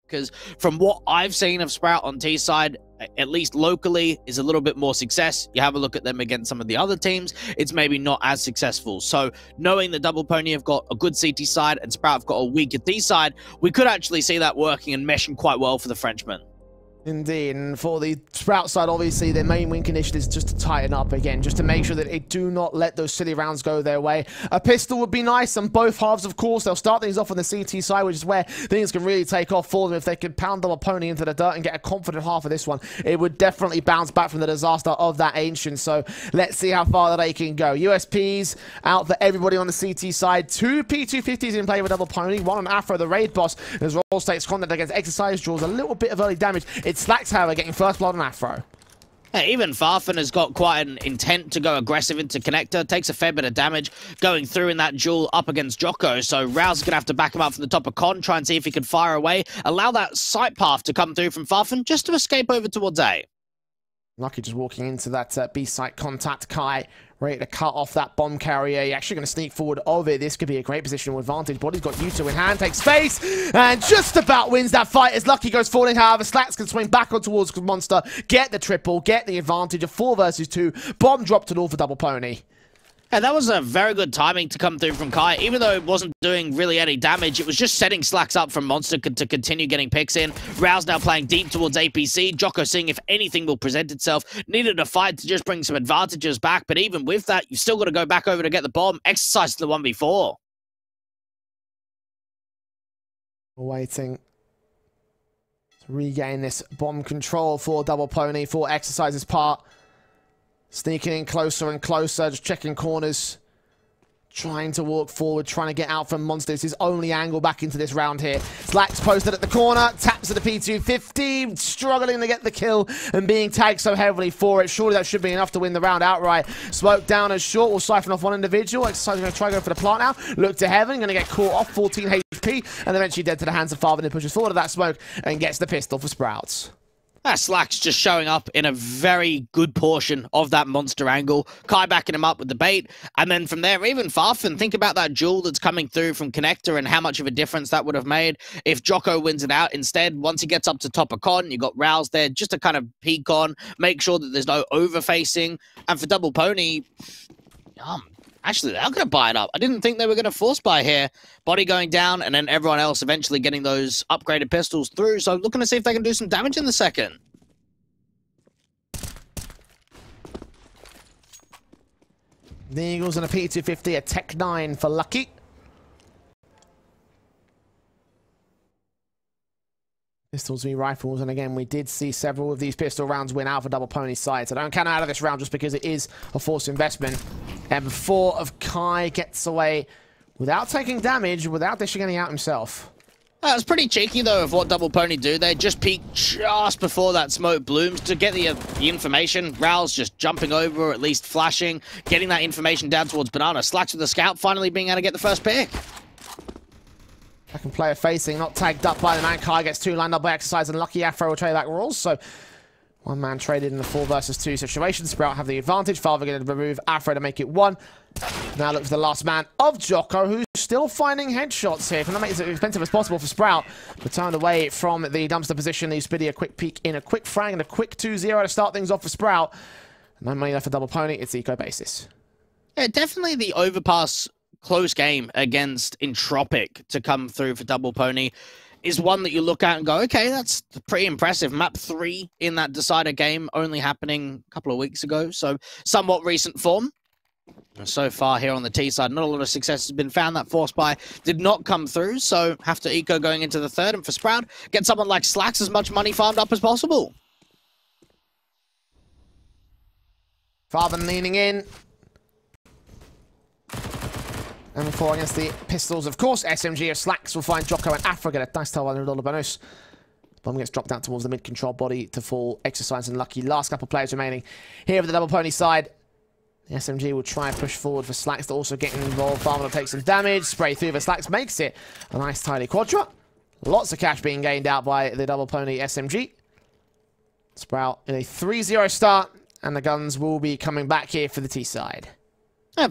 because from what I've seen of Sprout on T side, at least locally, is a little bit more success. You have a look at them against some of the other teams, it's maybe not as successful. So knowing that Double Pony have got a good CT side and Sprout have got a weaker D side, we could actually see that working and meshing quite well for the Frenchmen. Indeed, and for the Sprout side, obviously, their main win condition is just to tighten up again, just to make sure that they do not let those silly rounds go their way. A pistol would be nice on both halves, of course. They'll start things off on the CT side, which is where things can really take off for them. If they can pound Double Pony into the dirt and get a confident half of this one, it would definitely bounce back from the disaster of that Ancient. So let's see how far they can go. USPs out for everybody on the CT side. 2 P250s in play with Double Pony. 1 on Afro, the raid boss, as Roll States contact against Exercise, draws a little bit of early damage. It's Slacks, however, getting first blood on Afro. Yeah, even Farfan has got quite an intent to go aggressive into Connector. Takes a fair bit of damage going through in that duel up against Jocko. So Rouse is going to have to back him up from the top of Con, try and see if he can fire away. Allow that sight path to come through from Farfan just to escape over towards A. Lucky just walking into that B site contact. Kai ready to cut off that bomb carrier. You're actually going to sneak forward of it. This could be a great positional advantage. Body's got Yuto in hand, takes space, and just about wins that fight as Lucky goes falling. However, Slacks can swing back on towards Monster, get the triple, get the advantage of 4 versus 2. Bomb dropped it all for Double Pony. And that was a very good timing to come through from Kai. Even though it wasn't doing really any damage, it was just setting Slacks up from Monster to continue getting picks in. Rouse now playing deep towards APC. Jocko seeing if anything will present itself. Needed a fight to just bring some advantages back, but even with that, you've still got to go back over to get the bomb. Exercise the 1v4. Waiting to regain this bomb control for Double Pony for Exercise's part. Sneaking in closer and closer, just checking corners. Trying to walk forward, trying to get out from Monster. It's his only angle back into this round here. Slacks posted at the corner, taps at the P250, struggling to get the kill and being tagged so heavily for it. Surely that should be enough to win the round outright. Smoke down as short, will siphon off one individual. Exercise going to try to go for the plant now. Look to heaven, going to get caught off, 14 HP, and eventually dead to the hands of Farther, and pushes forward of that smoke and gets the pistol for Sprouts. Slacks just showing up in a very good portion of that Monster angle. Kai backing him up with the bait. And then from there, even Farfan, think about that duel that's coming through from Connector and how much of a difference that would have made if Jocko wins it out instead. Once he gets up to top of Con, you got Rouse there just to kind of peek on, make sure that there's no over-facing. And for Double Pony, actually, they're going to buy it up. I didn't think they were going to force buy here. Body going down, and then everyone else eventually getting those upgraded pistols through. So looking to see if they can do some damage in the second. The Eagles and a P250, a Tech 9 for Lucky. Pistols v rifles, and again, we did see several of these pistol rounds win out for Double Pony's side, so don't count out of this round just because it is a forced investment. And 4 of Kai gets away without taking damage, without dishing any out himself. It was pretty cheeky, though, of what Double Pony do. They just peek just before that smoke blooms to get the information. Rouse just jumping over, or at least flashing, getting that information down towards Banana. Slacks with the scout, finally being able to get the first pick. Second player facing, not tagged up by the man. Kai gets 2 lined up by Exercise, and Lucky Afro will trade that rules. So 1 man traded in the 4 versus 2 situation. Sprout have the advantage. Father going to remove Afro to make it 1. Now look for the last man of Jocko, who's still finding headshots here. Trying to make it as expensive as possible for Sprout. But turned away from the dumpster position. He's Spiddy a quick peek in, a quick frag, and a quick 2-0 to start things off for Sprout. No money left for Double Pony. It's eco basis. Yeah, definitely the Overpass close game against Entropic to come through for Double Pony is one that you look at and go, okay, that's pretty impressive. Map 3 in that decider game, only happening a couple of weeks ago, so somewhat recent form. So far here on the T side, not a lot of success has been found. That force buy did not come through, so have to eco going into the 3rd. And for Sprout, get someone like Slacks as much money farmed up as possible. Farben leaning in. And 4 against the pistols, of course. SMG of Slacks will find Jocko and Afro get a nice tail $100 bonus. Bomb gets dropped down towards the mid-control body to fall. Exercise and Lucky. Last couple of players remaining here with the Double Pony side. The SMG will try and push forward for Slacks to also get involved. Farmer will take some damage. Spray through for Slacks. Makes it a nice tidy quadra. Lots of cash being gained out by the Double Pony SMG. Sprout in a 3-0 start. And the guns will be coming back here for the T side.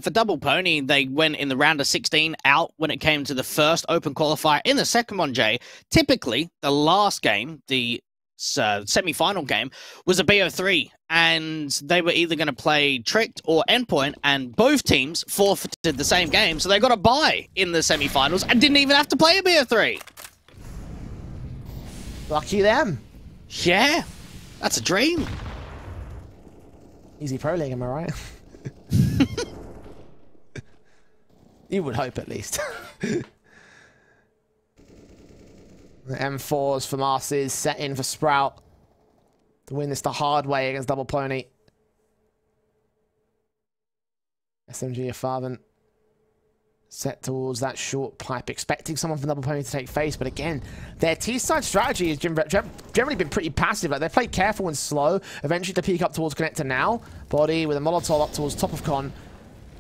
For Double Pony, they went in the round of 16 out when it came to the first open qualifier. In the second one, Jay, typically the last game, the semi-final game, was a BO3, and they were either going to play Tricked or Endpoint, and both teams forfeited the same game, so they got a bye in the semi-finals and didn't even have to play a BO3. Lucky them. Yeah, that's a dream. Easy pro league, am I right? You would hope, at least. The M4s from Arses set in for Sprout to win this the hard way against Double Pony. SMG of Farven set towards that short pipe, expecting someone from Double Pony to take face, but again, their T-side strategy has generally been pretty passive. Like, they play careful and slow, eventually to peek up towards Connector now. Body with a Molotov up towards top of Con.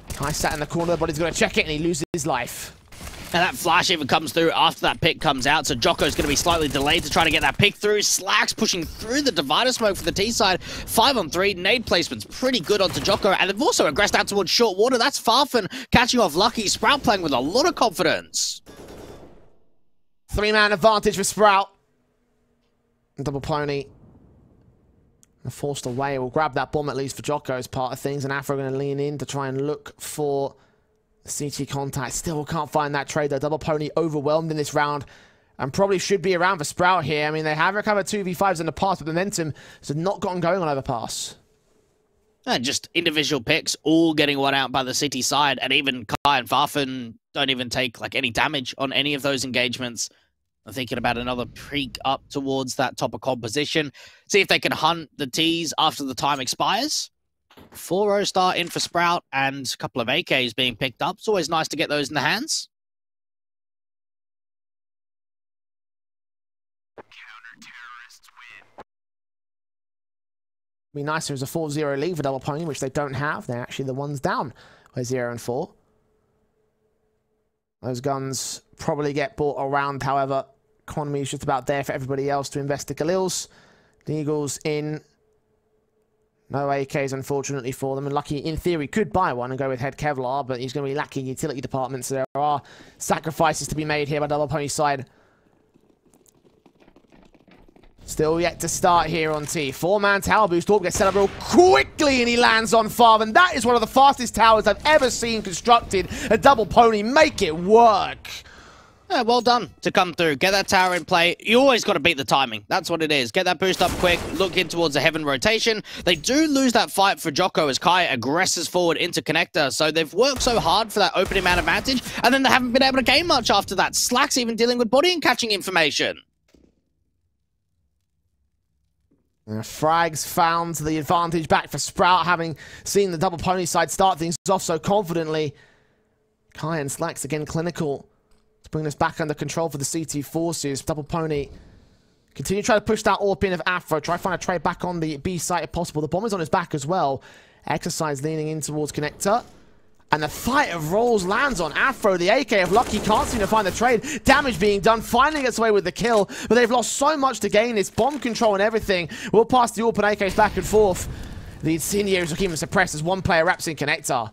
Kai sat in the corner, the Body's going to check it, and he loses his life. And that flash even comes through after that pick comes out, so Jocko's going to be slightly delayed to try to get that pick through. Slacks pushing through the divider smoke for the T side. 5-on-3, nade placement's pretty good onto Jocko, and they've also aggressed out towards short water. That's Farfen catching off Lucky. Sprout playing with a lot of confidence. 3-man advantage for Sprout. Double Pony forced away. We'll grab that bomb at least for Jocko's part of things, and Afro going to lean in to try and look for CT contact. Still can't find that trade though. Double Pony overwhelmed in this round and probably should be around for Sprout here. I mean, they have recovered 2v5s in the past, but momentum has not gotten going on Overpass. And just individual picks, all getting one out by the City side, and even Kai and Farfen don't even take like any damage on any of those engagements. I'm thinking about another peek up towards that top of composition. See if they can hunt the T's after the time expires. 4-0 start in for Sprout and a couple of AKs being picked up. It's always nice to get those in the hands. Counter-terrorists win. Be nicer as a 4-0 lead for Double Pony, which they don't have. They're actually the ones down by 0 and 4. Those guns probably get bought around, however. Economy is just about there for everybody else to invest the Galils. The Eagles in. No AKs, unfortunately, for them. And Lucky, in theory, could buy one and go with Head Kevlar, but he's going to be lacking utility department, so there are sacrifices to be made here by Double Pony's side. Still yet to start here on T. 4-man tower boost. Orb gets set up real quickly, and he lands on Farv, and that is one of the fastest towers I've ever seen constructed. A Double Pony make it work. Yeah, well done to come through. Get that tower in play. You always got to beat the timing. That's what it is. Get that boost up quick. Look in towards the heaven rotation. They do lose that fight for Jocko as Kai aggresses forward into Connector. So they've worked so hard for that opening man advantage, and then they haven't been able to gain much after that. Slack's even dealing with body and catching information. Frags found the advantage back for Sprout, having seen the Double Pony side start things off so confidently. Kai and Slacks again clinical to bring this back under control for the CT forces. Double Pony continue to try to push that AWP in of Afro. Try to find a trade back on the B site if possible. The bomb is on his back as well. Exercise leaning in towards Connector. And the fight of rolls lands on Afro. The AK of Lucky can't seem to find the trade. Damage being done. Finally gets away with the kill. But they've lost so much to gain this. Bomb control and everything. We'll pass the AWP and AKs back and forth. The incendiaries will keep them suppressed as one player wraps in Connector.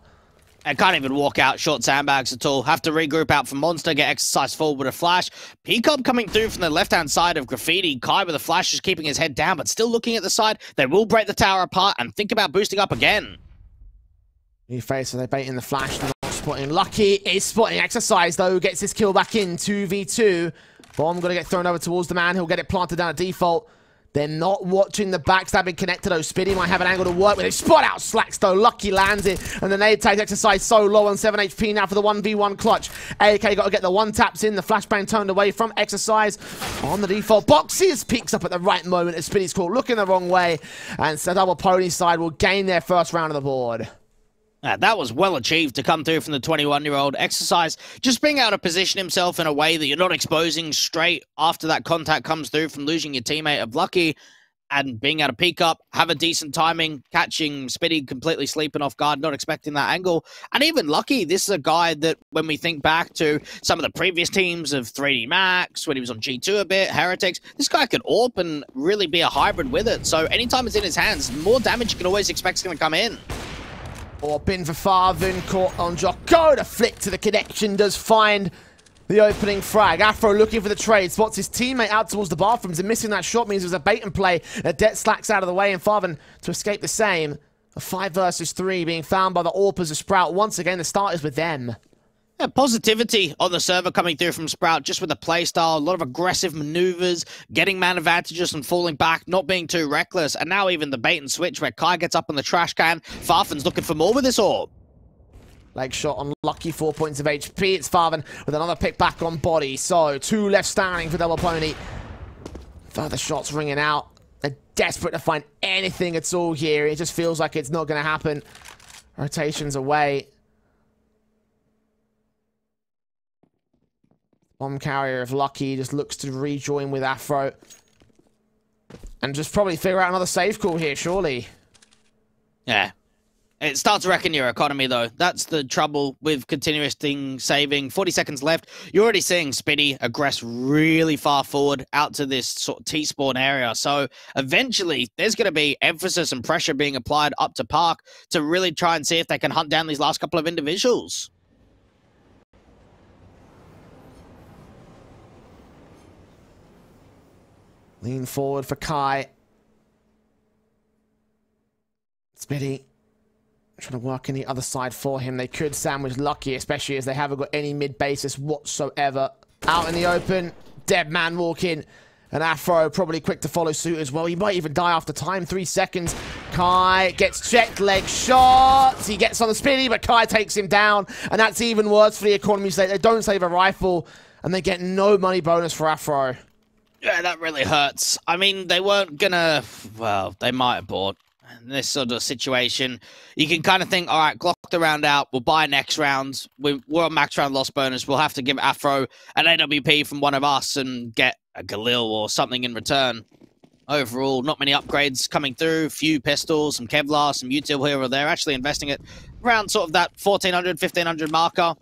I can't even walk out short sandbags at all. Have to regroup out for Monster, get exercise forward with a flash. Peacock coming through from the left-hand side of Graffiti. Kai with a flash is keeping his head down, but still looking at the side. They will break the tower apart and think about boosting up again. New face, so they're baiting the flash. They're not spotting. Lucky is spotting Exercise, though. Gets his kill back in. 2v2. Bomb going to get thrown over towards the man. He'll get it planted down at default. They're not watching the backstabbing Connector, though. Spiddy might have an angle to work with. They spot out Slacks, though. Lucky lands it. And the nade tags Exercise so low on 7 HP now for the 1v1 clutch. AK got to get the one taps in. The flashbang turned away from Exercise on the default. Boxes peeks up at the right moment as Spiddy's caught looking the wrong way. And so Double Pony side will gain their first round of the board. That was well achieved to come through from the 21-year-old. Exercise just being able to position himself in a way that you're not exposing straight after that contact comes through from losing your teammate of Lucky, and being able to peek up, have a decent timing, catching Spiddy completely sleeping off guard, not expecting that angle. And even Lucky, this is a guy that when we think back to some of the previous teams of 3D Max, when he was on G2 a bit, Heretics, this guy could AWP and really be a hybrid with it. So anytime it's in his hands, more damage you can always expect is going to come in. Orpin for Farvin, caught on Jocko. The flick to the connection does find the opening frag. Afro looking for the trade, spots his teammate out towards the bathrooms, and missing that shot means it was a bait and play. Det slacks out of the way, and Farvin to escape the same. A 5 versus 3 being found by the Orpers of Sprout. Once again, the start is with them. Yeah, positivity on the server coming through from Sprout, just with the play style, a lot of aggressive maneuvers, getting man advantages and falling back, not being too reckless, and now even the bait and switch where Kai gets up on the trash can. Farfin's looking for more with this orb. Leg shot on Lucky, 4 points of HP. It's Farvin with another pick back on body. So, 2 left standing for Double Pony. Further shots ringing out. They're desperate to find anything at all here. It just feels like it's not going to happen. Rotations away. Bomb carrier of Lucky just looks to rejoin with Afro. And just probably figure out another save call here, surely. Yeah. It starts wrecking your economy, though. That's the trouble with continuous thing saving. 40 seconds left. You're already seeing Spiddy aggress really far forward out to this sort of T-spawn area. So eventually, there's going to be emphasis and pressure being applied up to Park to really try and see if they can hunt down these last couple of individuals. Lean forward for Kai. Spiddy trying to work in the other side for him. They could sandwich Lucky, especially as they haven't got any mid-basis whatsoever. Out in the open, dead man walking. And Afro probably quick to follow suit as well. He might even die after time. 3 seconds. Kai gets checked. Leg shots. He gets on the Spiddy, but Kai takes him down. And that's even worse for the economy state. They don't save a rifle, and they get no money bonus for Afro. Yeah, that really hurts. I mean, they weren't gonna... Well, they might have bought. In this sort of situation, you can kind of think, all right, Glock the round out. We'll buy next round. We're on max round loss bonus. We'll have to give Afro an AWP from one of us and get a Galil or something in return. Overall, not many upgrades coming through. Few pistols, some Kevlar, some util here or there. Actually investing it around sort of that 1400, 1500 marker.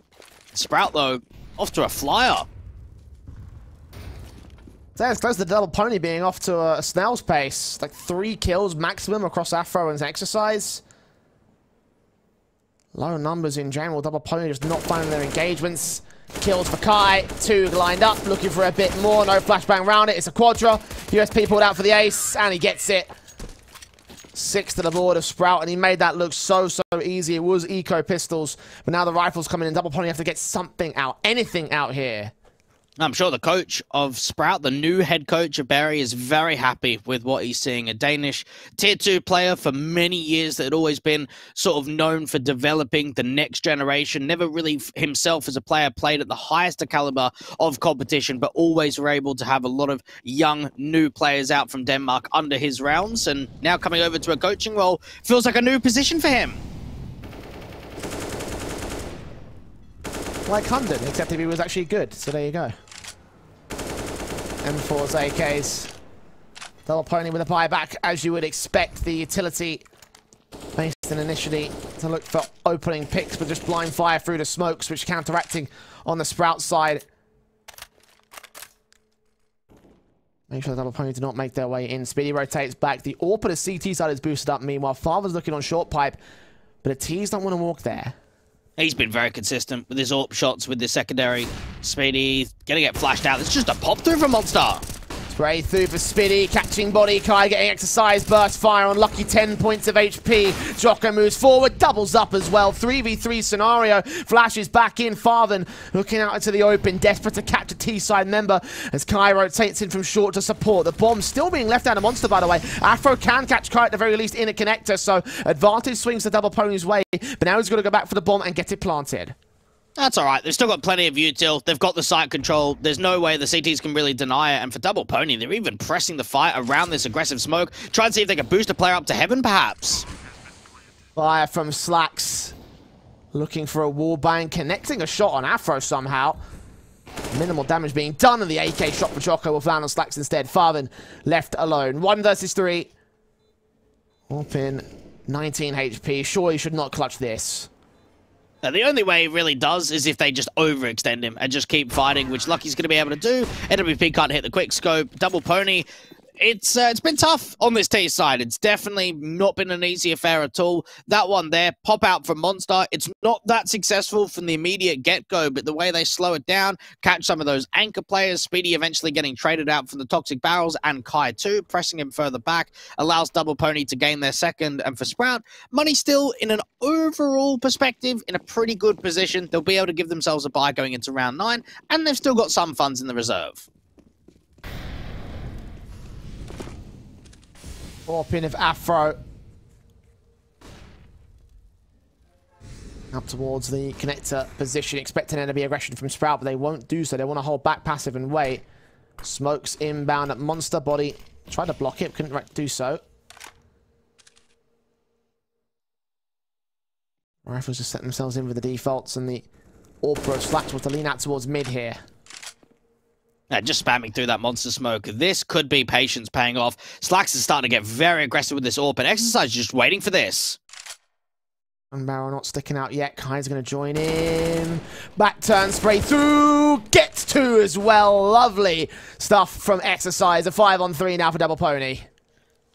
Sprout, though, off to a flyer. So it's close to the Double Pony being off to a snail's pace. Like 3 kills maximum across Afro and Exercise. Low numbers in general. Double Pony just not finding their engagements. Kills for Kai. 2 lined up, looking for a bit more. No flashbang around it. It's a Quadra. USP pulled out for the ace, and he gets it. 6 to the board of Sprout, and he made that look so easy. It was eco pistols, but now the rifles coming in. Double Pony have to get something out, anything out here. I'm sure the coach of Sprout, the new head coach of Barry, is very happy with what he's seeing. A Danish tier 2 player for many years that had always been sort of known for developing the next generation. Never really himself as a player played at the highest caliber of competition, but always were able to have a lot of young, new players out from Denmark under his rounds. And now coming over to a coaching role feels like a new position for him. Like Hunden, except if he was actually good. So there you go. M4's AKs. Double Pony with a buyback, as you would expect. The utility based in initially to look for opening picks, but just blind fire through the smokes, which counteracting on the Sprout side. Make sure the Double Pony do not make their way in. Speedy rotates back. The AWP at the CT side is boosted up. Meanwhile, Father's looking on short pipe, but the T's don't want to walk there. He's been very consistent with his AWP shots, with the secondary. Speedy gonna get flashed out. It's just a pop through for Monster. Spray through for Spiddy, catching body. Kai getting exercise, burst fire on Lucky, 10 points of HP. Jocko moves forward, doubles up as well. 3v3 scenario, flashes back in. Farthen looking out into the open, desperate to catch a T-side member as Kai rotates in from short to support. The bomb still being left out of Monster, by the way. Afro can catch Kai at the very least in a connector, so advantage swings the Double Pony's way, but now he's got to go back for the bomb and get it planted. That's all right. They've still got plenty of util. They've got the site control. There's no way the CTs can really deny it. And for Double Pony, they're even pressing the fight around this aggressive smoke. Try and see if they can boost a player up to heaven, perhaps. Fire from Slacks. Looking for a wallbang, connecting a shot on Afro somehow. Minimal damage being done, and the AK shot for Jocko will land on Slacks instead. Farvin left alone. 1 versus 3. Orpin, 19 HP. Sure, he should not clutch this. Now, the only way it really does is if they just overextend him and just keep fighting, which Lucky's going to be able to do. NWP can't hit the quick scope. Double Pony, It's been tough on this T side. It's definitely not been an easy affair at all. That one there, pop out from Monster. It's not that successful from the immediate get-go, but the way they slow it down, catch some of those anchor players, Speedy eventually getting traded out from the Toxic Barrels, and Kai too, pressing him further back, allows Double Pony to gain their second. And for Sprout, Money still, in an overall perspective, in a pretty good position. They'll be able to give themselves a bye going into round 9, and they've still got some funds in the reserve. Pin of Afro. Up towards the connector position, expecting there to be aggression from Sprout, but they won't do so. They want to hold back passive and wait. Smokes inbound at Monster. Body tried to block it, couldn't do so. Rifles just set themselves in with the defaults, and the Orpro Slacks was to lean out towards mid here. Just spamming through that Monster Smoke. This could be patience paying off. Slacks is starting to get very aggressive with this AWP, and Exercise is just waiting for this. And Barrow not sticking out yet. Kai's going to join in. Back turn, spray through. Gets 2 as well. Lovely stuff from Exercise. A 5-on-3 now for Double Pony.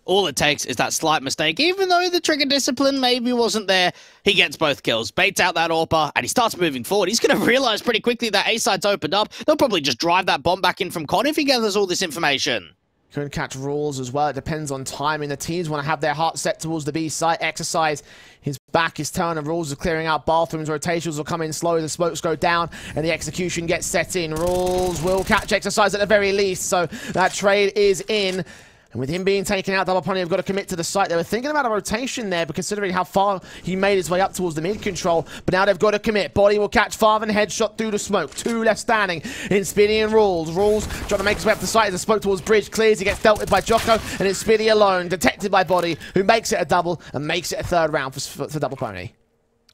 All it takes is that slight mistake. Even though the trigger discipline maybe wasn't there, he gets both kills, baits out that AWPer, and he starts moving forward. He's going to realize pretty quickly that A side's opened up. They'll probably just drive that bomb back in from Con if he gathers all this information. Couldn't catch rules as well. It depends on timing. The teams want to have their heart set towards the B side. Exercise, his back is turned. The rules are clearing out bathrooms. Rotations will come in slow. The smokes go down, and the execution gets set in. Rules will catch Exercise at the very least. So that trade is in. And with him being taken out, Double Pony have got to commit to the site. They were thinking about a rotation there, but considering how far he made his way up towards the mid control. But now they've got to commit. Body will catch Farven, headshot through the smoke. 2 left standing in Speedy and Rules. Rules trying to make his way up the site as the smoke towards Bridge clears. He gets dealt with by Jocko, and it's Speedy alone, detected by Body, who makes it a double and makes it a 3rd round for Double Pony.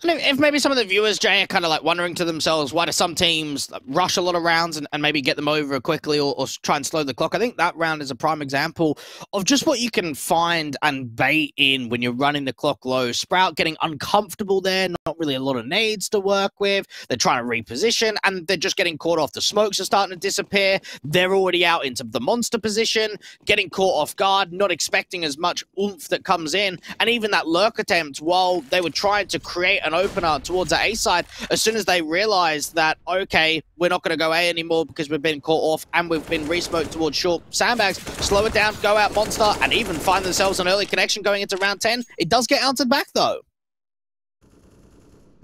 If maybe some of the viewers, Jay, are kind of like wondering to themselves, why do some teams rush a lot of rounds and maybe get them over quickly or try and slow the clock? I think that round is a prime example of just what you can find and bait in when you're running the clock low. Sprout getting uncomfortable there, not really a lot of nades to work with. They're trying to reposition, and they're just getting caught off. The smokes are starting to disappear. They're already out into the monster position, getting caught off guard, not expecting as much oomph that comes in. And even that lurk attempt, while they were trying to create an opener towards the A side, as soon as they realized that, okay, we're not going to go A anymore because we've been caught off and we've been re-smoked towards short sandbags, slow it down, go out Monster, and even find themselves an early connection going into round 10. It does get answered back, though.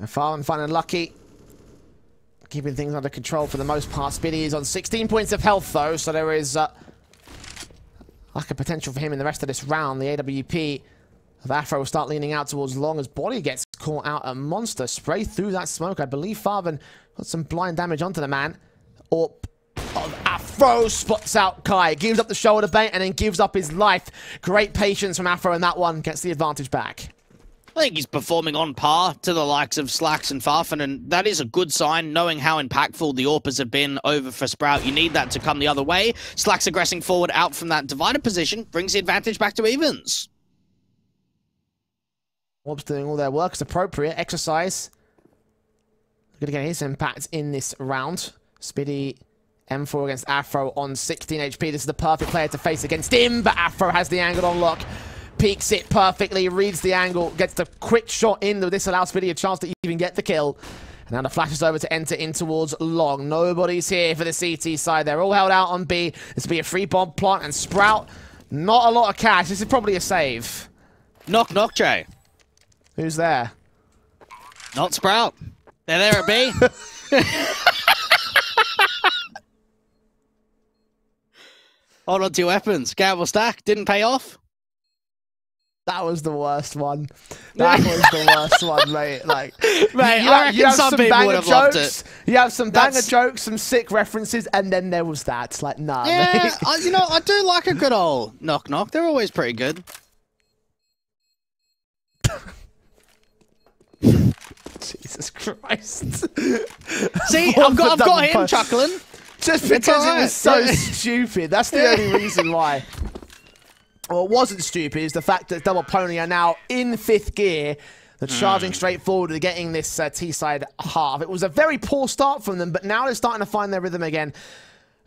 Farven finding lucky. Keeping things under control for the most part. Speedy is on 16 points of health, though, so there is like a potential for him in the rest of this round. The AWP of Afro will start leaning out towards Long as Body gets caught out at Monster. Spray through that smoke. I believe Farven got some blind damage onto the man. Up of Afro spots out Kai. Gives up the shoulder bait and then gives up his life. Great patience from Afro in that one. Gets the advantage back. I think he's performing on par to the likes of Slacks and Farfen, and that is a good sign, knowing how impactful the AWPers have been over for Sprout. You need that to come the other way. Slacks aggressing forward out from that divided position, brings the advantage back to evens. AWPs doing all their work as appropriate. Exercise going to get his impact in this round. Speedy M4 against Afro on 16 HP. This is the perfect player to face against him, but Afro has the angle on lock. Peeks it perfectly, reads the angle, gets the quick shot in. This allows Speedy a chance to even get the kill. And now the flash is over to enter in towards Long. Nobody's here for the CT side. They're all held out on B. This will be a free bomb plant, and Sprout, not a lot of cash. This is probably a save. Knock, knock, Jay. Who's there? Not Sprout. They're there at B. Hold on to your weapons. Gamble stack. Didn't pay off. That was the worst one. That was the worst one, mate. Like, mate, I reckon some people would have loved it. You have some banger jokes, some sick references, and then there was that. Like, nah. Yeah, you know, I do like a good old knock knock. They're always pretty good. Jesus Christ. See, I've got him chuckling. Just because it was so stupid. That's the only reason why. Well, it wasn't stupid, is the fact that Double Pony are now in 5th gear. They're charging straight forward and getting this T-side half. It was a very poor start from them, but now they're starting to find their rhythm again.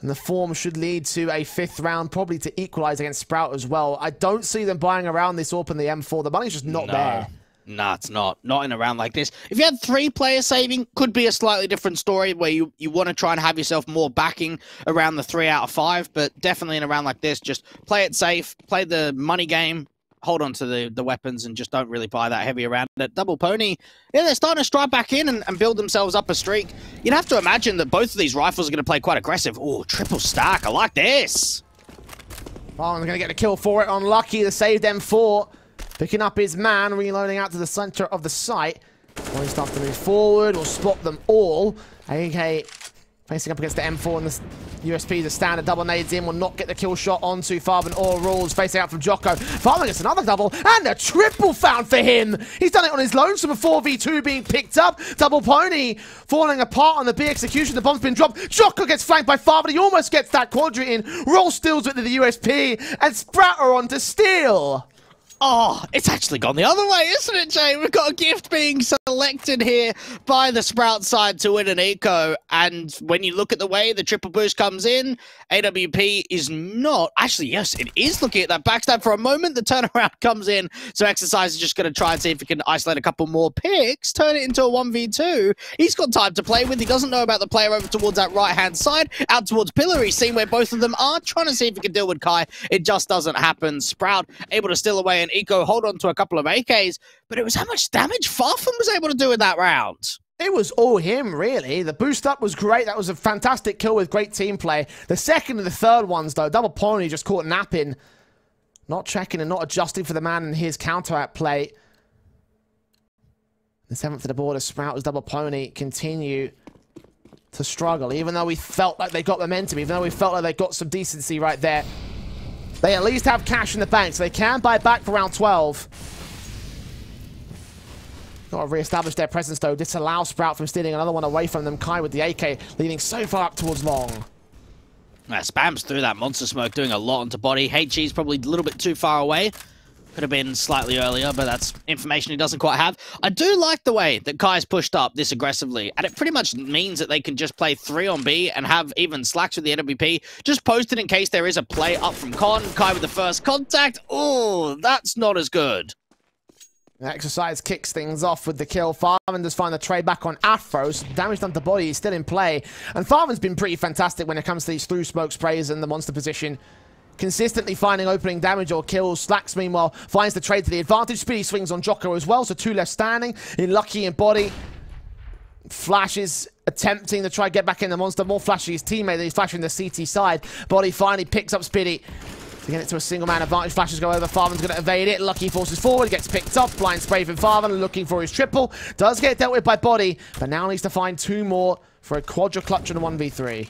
And the form should lead to a 5th round, probably to equalize against Sprout as well. I don't see them buying around this AWP in the M4. The money's just not there. No, it's not. Not in a round like this. If you had 3 players saving, could be a slightly different story where you want to try and have yourself more backing around the 3 out of 5. But definitely in a round like this, just play it safe, play the money game, hold on to the weapons, and just don't really buy that heavy around it. Double Pony, yeah, they're starting to strike back in and build themselves up a streak. You'd have to imagine that both of these rifles are going to play quite aggressive. Oh, triple stack. I like this. Oh, they're going to get a kill for it. Unlucky, the saved M4. Picking up his man, reloading out to the center of the site. When he starts to move forward, we'll spot them all. AK facing up against the M4 and the USP, the standard double nades in, will not get the kill shot onto Farvan or Rules, facing out from Jocko. Farvan gets another double, and a triple found for him! He's done it on his lonesome, a 4v2 being picked up. Double Pony falling apart on the B execution, the bomb's been dropped. Jocko gets flanked by Farvan, he almost gets that quadri in. Rules steals it to the USP, and Sprat are on to steal! Oh, it's actually gone the other way, isn't it, Jay? We've got a gift being selected here by the Sprout side to win an eco. And when you look at the way the triple boost comes in, AWP is not... Actually, yes, it is looking at that backstab for a moment. The turnaround comes in. So Exercise is just going to try and see if he can isolate a couple more picks, turn it into a 1v2. He's got time to play with. He doesn't know about the player over towards that right-hand side. Out towards Pillar, he's seen where both of them are, trying to see if he can deal with Kai. It just doesn't happen. Sprout able to steal away an eco, hold on to a couple of AKs, but it was how much damage Farfan was able to do in that round. It was all him, really. The boost up was great. That was a fantastic kill with great team play. The second and the third ones, though, Double Pony just caught napping. Not checking and not adjusting for the man and his counter-out play. The 7th to the board as Sprout as Double Pony continue to struggle. Even though we felt like they got momentum, even though we felt like they got some decency right there, they at least have cash in the bank, so they can buy back for round 12. Got to re-establish their presence, though. Disallow Sprout from stealing another one away from them. Kai with the AK, leading so far up towards long. Spams through that monster smoke, doing a lot onto body. HG's probably a little bit too far away. Could have been slightly earlier, but that's information he doesn't quite have. I do like the way that Kai's pushed up this aggressively, and it pretty much means that they can just play 3 on B and have even slacks with the NWP. Just posted in case there is a play up from Con. Kai with the first contact. Oh, that's not as good. Exercise kicks things off with the kill. Farman does find the trade back on Afro. So damage done to body is still in play. And Farman's been pretty fantastic when it comes to these through smoke sprays and the monster position. Consistently finding opening damage or kills. Slacks, meanwhile, finds the trade to the advantage. Speedy swings on Jocko as well, so 2 left standing. In Lucky and Body. Flash is attempting to try to get back in the monster. More flashing his teammate than he's flashing the CT side. Body finally picks up Speedy to get it to a single man advantage. Flashes go over. Farvan's going to evade it. Lucky forces forward. Gets picked up. Blind spray from Farvan. Looking for his triple. Does get dealt with by Body, but now needs to find 2 more for a quadra clutch and a 1v3.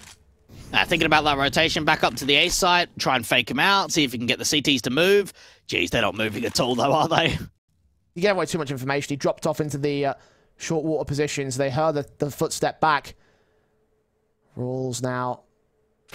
Thinking about that rotation, back up to the A site, try and fake him out, see if he can get the CTs to move. Jeez, they're not moving at all, though, are they? He gave away too much information. He dropped off into the short water positions. They heard the footstep back. Rules now.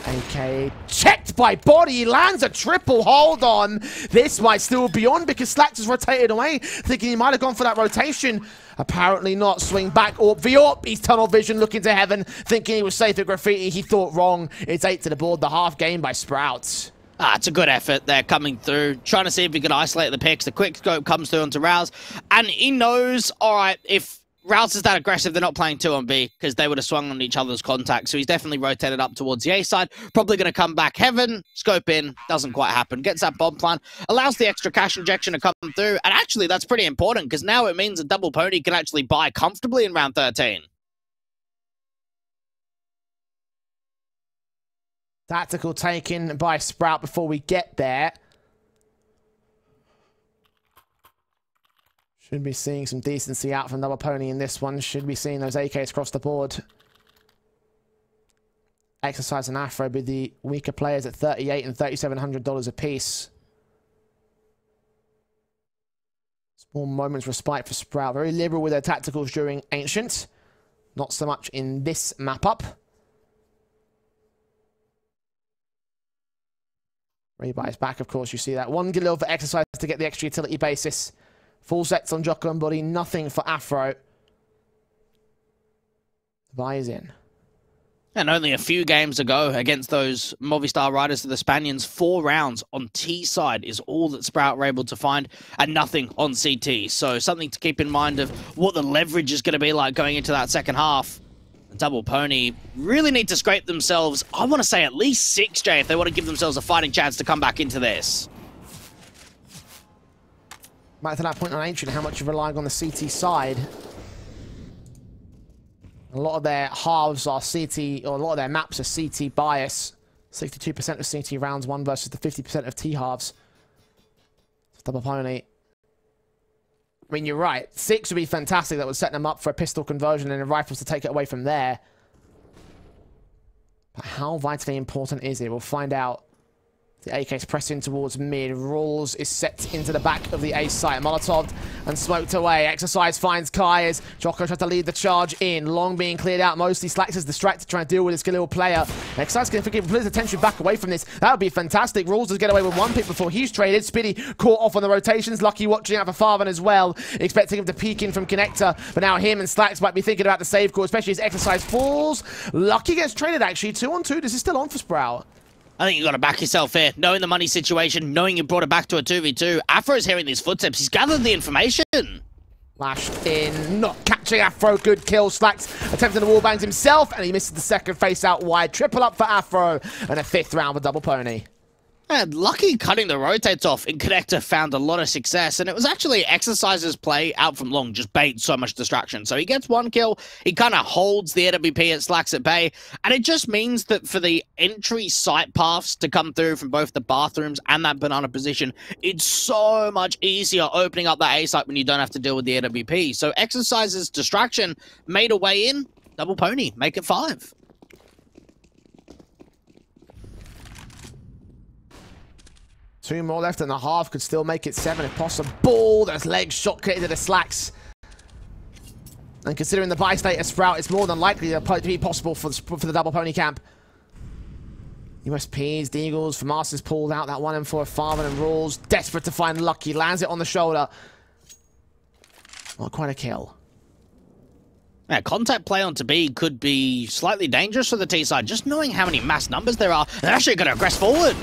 AK checked by Body. He lands a triple. Hold on. This might still be on because Slacks has rotated away, thinking he might have gone for that rotation. Apparently not. Swing back. Orp v Orp. He's tunnel vision looking to heaven, thinking he was safe at Graffiti. He thought wrong. It's 8 to the board. The half game by Sprouts. It's a good effort. They're coming through, trying to see if he can isolate the picks. The quick scope comes through onto Rouse, and he knows, all right, if Rouse is that aggressive, they're not playing 2 on B because they would have swung on each other's contact. So he's definitely rotated up towards the A side. Probably going to come back heaven, scope in, doesn't quite happen. Gets that bomb plan, allows the extra cash injection to come through. And actually, that's pretty important because now it means a Double Pony can actually buy comfortably in round 13. Tactical taken by Sprout before we get there. Should be seeing some decency out from Double Pony in this one. Should be seeing those AKs across the board. Exercise and Afro be the weaker players at $3,800 and $3,700 apiece. Small moments respite for Sprout. Very liberal with their tacticals during Ancient. Not so much in this map up. Rebuys back, of course, you see that. 1 Galil for Exercise to get the extra utility basis. Full sets on Jocko and Body, nothing for Afro. The buy is in. And only a few games ago against those Movistar Riders of the Spaniards, 4 rounds on T side is all that Sprout were able to find, and nothing on CT. So something to keep in mind of what the leverage is going to be like going into that second half. Double Pony really need to scrape themselves, I want to say at least 6J if they want to give themselves a fighting chance to come back into this. Back to that point on Ancient, how much you're relying on the CT side. A lot of their halves are CT, or a lot of their maps are CT bias. 62% of CT rounds won versus the 50% of T halves. Double Pony. I mean, you're right. 6 would be fantastic. That would set them up for a pistol conversion and a rifles to take it away from there. But how vitally important is it? We'll find out. The AK's pressing towards mid. Rules is set into the back of the A site. Molotov and smoked away. Exercise finds Kai as Jocko tries to lead the charge in. Long being cleared out. Mostly Slacks is distracted trying to deal with his little player. Exercise can pull his attention back away from this. That would be fantastic. Rules does get away with 1 pick before he's traded. Spitty caught off on the rotations. Lucky watching out for Farvan as well. Expecting him to peek in from Connector. But now him and Slacks might be thinking about the save call, especially as Exercise falls. Lucky gets traded actually. 2-on-2. This is still on for Sprout. I think you got to back yourself here, knowing the money situation, knowing you brought it back to a 2v2. Afro's hearing these footsteps. He's gathered the information. Lashed in, not catching Afro. Good kill. Slacks attempting the wall bangs himself, and he misses the second face out wide. Triple up for Afro, and a 5th round for Double Pony. And Lucky cutting the rotates off in Connector found a lot of success, and it was actually Exercise's play out from long, just bait so much distraction. So he gets 1 kill, he kind of holds the AWP at Slacks at bay, and it just means that for the entry site paths to come through from both the bathrooms and that banana position, it's so much easier opening up that A site when you don't have to deal with the AWP. So Exercise's distraction made a way in. Double Pony, make it 5. 2 more left and a half, could still make it 7 if possible. There's leg shot created to the Slacks. And considering the buy state of Sprout, it's more than likely to be possible for the Double Pony camp. USPs, the Eagles, Famas pulled out that 1-4 Farman and Rules. Desperate to find Lucky, lands it on the shoulder. Not quite a kill. Yeah, contact play on to B could be slightly dangerous for the T side. Just knowing how many mass numbers there are, they're actually going to aggress forward.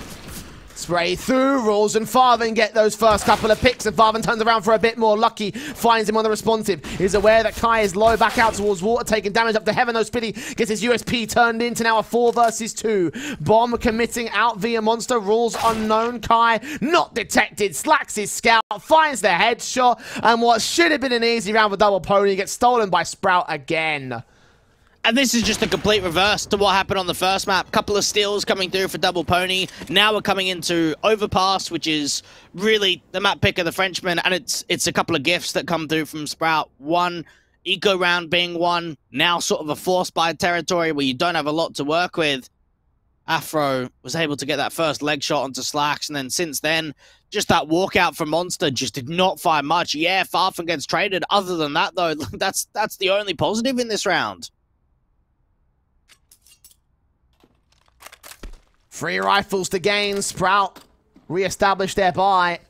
Spray through, Rules and Farvan get those first couple of picks, and Farvan turns around for a bit more. Lucky finds him on the responsive. He's aware that Kai is low, back out towards water, taking damage up to heaven. Though Spitty gets his USP turned into now a 4 versus 2. Bomb committing out via Monster. Rules unknown. Kai not detected. Slacks his scout, finds the headshot, and what should have been an easy round for Double Pony gets stolen by Sprout again. And this is just a complete reverse to what happened on the first map. Couple of steals coming through for Double Pony. Now we're coming into Overpass, which is really the map pick of the Frenchman, and it's a couple of gifts that come through from Sprout. 1 eco round being 1, now sort of a force buy territory where you don't have a lot to work with. Afro was able to get that first leg shot onto Slacks, and then since then, just that walkout from Monster just did not find much. Yeah, Farfan gets traded. Other than that, though, that's the only positive in this round. 3 rifles to gain. Sprout re-establish their buy.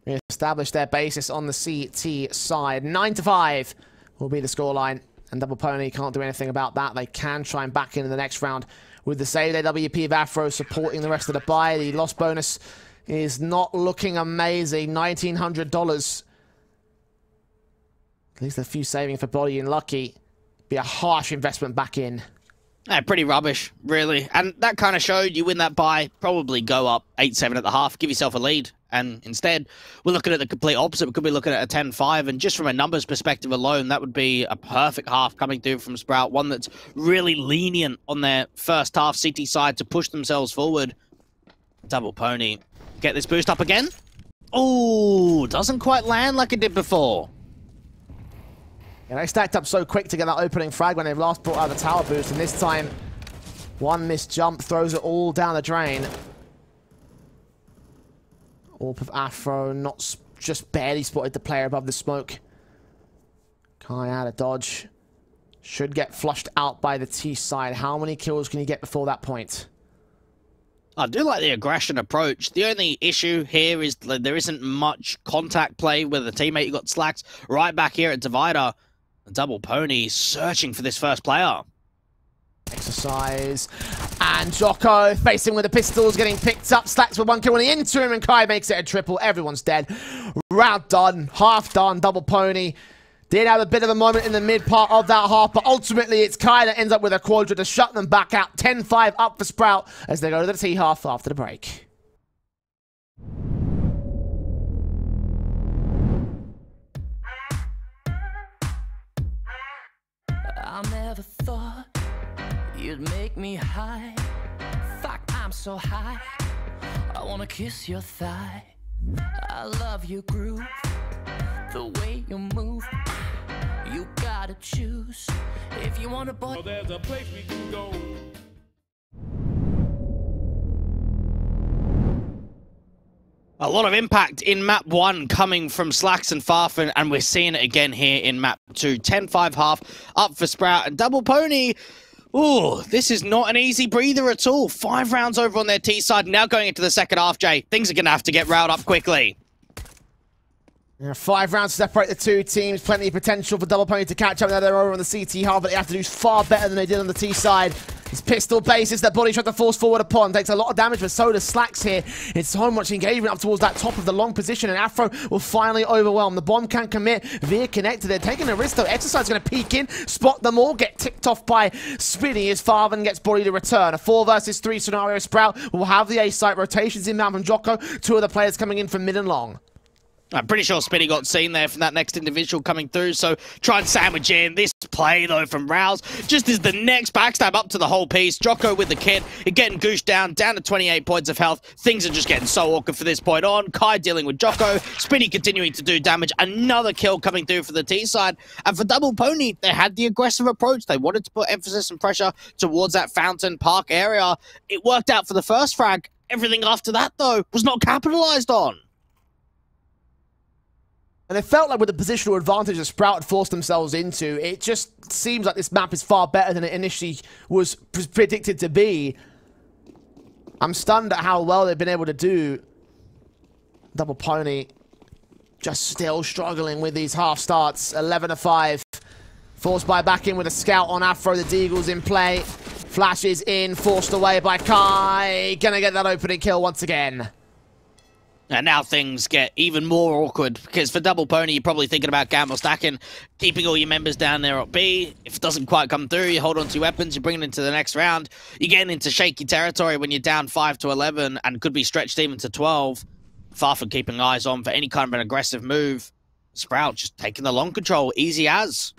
Re-establish their basis on the CT side. 9-5 will be the scoreline. And Double Pony can't do anything about that. They can try and back in the next round with the save AWP of Afro supporting the rest of the buy. The loss bonus is not looking amazing. $1,900. At least a few saving for Body and Lucky. Be a harsh investment back in. Yeah, pretty rubbish, really. And that kind of showed you win that buy, probably go up 8-7 at the half, give yourself a lead. And instead, we're looking at the complete opposite. We could be looking at a 10-5. And just from a numbers perspective alone, that would be a perfect half coming through from Sprout. One that's really lenient on their first half CT side to push themselves forward. Double Pony. Get this boost up again. Oh, doesn't quite land like it did before. Yeah, they stacked up so quick to get that opening frag when they last brought out the tower boost, and this time, 1 missed jump throws it all down the drain. Orp of Afro, just barely spotted the player above the smoke. Kai out of dodge. Should get flushed out by the T side. How many kills can you get before that point? I do like the aggression approach. The only issue here is that there isn't much contact play with a teammate. You got Slacks right back here at Divider. Double Pony searching for this first player. Exercise. And Jocko facing with the pistols, getting picked up. Slacks with 1 kill on the interim, and Kai makes it a triple. Everyone's dead. Round done. Half done. Double Pony did have a bit of a moment in the mid part of that half, but ultimately it's Kai that ends up with a quadra to shut them back out. 10-5 up for Sprout as they go to the T half after the break. I never thought you'd make me high. Fuck, I'm so high. I wanna kiss your thigh. I love your groove, the way you move. You gotta choose if you wanna boy. Oh, there's a place we can go. A lot of impact in map 1 coming from Slacks and Farfan, and we're seeing it again here in map 2. 10-5 half up for Sprout and Double Pony. Ooh, this is not an easy breather at all. 5 rounds over on their T side. Now going into the second half, Jay. Things are going to have to get riled up quickly. Yeah, 5 rounds to separate the two teams. Plenty of potential for Double Pony to catch up. Now they're over on the CT half, but they have to do far better than they did on the T side. His pistol bases, their body tried to force forward upon. Takes a lot of damage, but so does Slacks here. It's so much engagement up towards that top of the long position, and Afro will finally overwhelm. The bomb can commit via connector. They're taking a risk, though. Exercise going to peek in, spot them all, get ticked off by Spinny as Farvan gets body to return. A 4 versus 3 scenario. Sprout will have the A site. Rotations inbound from Jocko. 2 of the players coming in from mid and long. I'm pretty sure Spinny got seen there from that next individual coming through, so try and sandwich in. This play, though, from Rouse, just as the next backstab up to the whole piece. Jocko with the kit, getting gooshed down to 28 points of health. Things are just getting so awkward for this point on. Kai dealing with Jocko, Spinny continuing to do damage. Another kill coming through for the T side. And for Double Pony, they had the aggressive approach. They wanted to put emphasis and pressure towards that Fountain Park area. It worked out for the first frag. Everything after that, though, was not capitalized on. And it felt like with the positional advantage that Sprout had forced themselves into, it just seems like this map is far better than it initially was predicted to be. I'm stunned at how well they've been able to do. Double Pony just still struggling with these half starts. 11-5. Forced by back in with a scout on Afro. The Deagle's in play. Flashes in, forced away by Kai. Gonna get that opening kill once again. And now things get even more awkward, because for Double Pony, you're probably thinking about gamble stacking, keeping all your members down there at B. If it doesn't quite come through, you hold on to your weapons, you bring it into the next round. You're getting into shaky territory when you're down 5-11 and could be stretched even to 12. Far from keeping eyes on for any kind of an aggressive move. Sprout just taking the long control, easy as.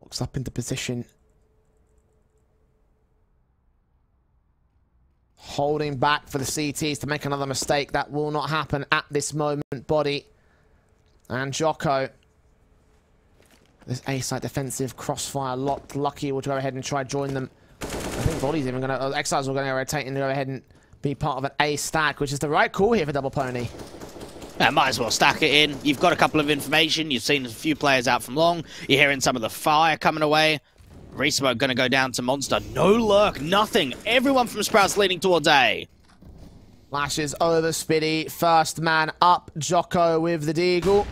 Walks up into position. Holding back for the CTs to make another mistake. That will not happen at this moment. Body and Jocko. This A-side defensive crossfire locked. Lucky will go ahead and try join them. I think Body's even going to... Exiles are going to rotate and go ahead and be part of an A stack, which is the right call here for Double Pony. Yeah, might as well stack it in. You've got a couple of information. You've seen a few players out from long. You're hearing some of the fire coming away. Resmoke going to go down to Monster. No lurk, nothing. Everyone from Sprout's leading towards A. Flashes over Spitty. First man up. Jocko with the Deagle.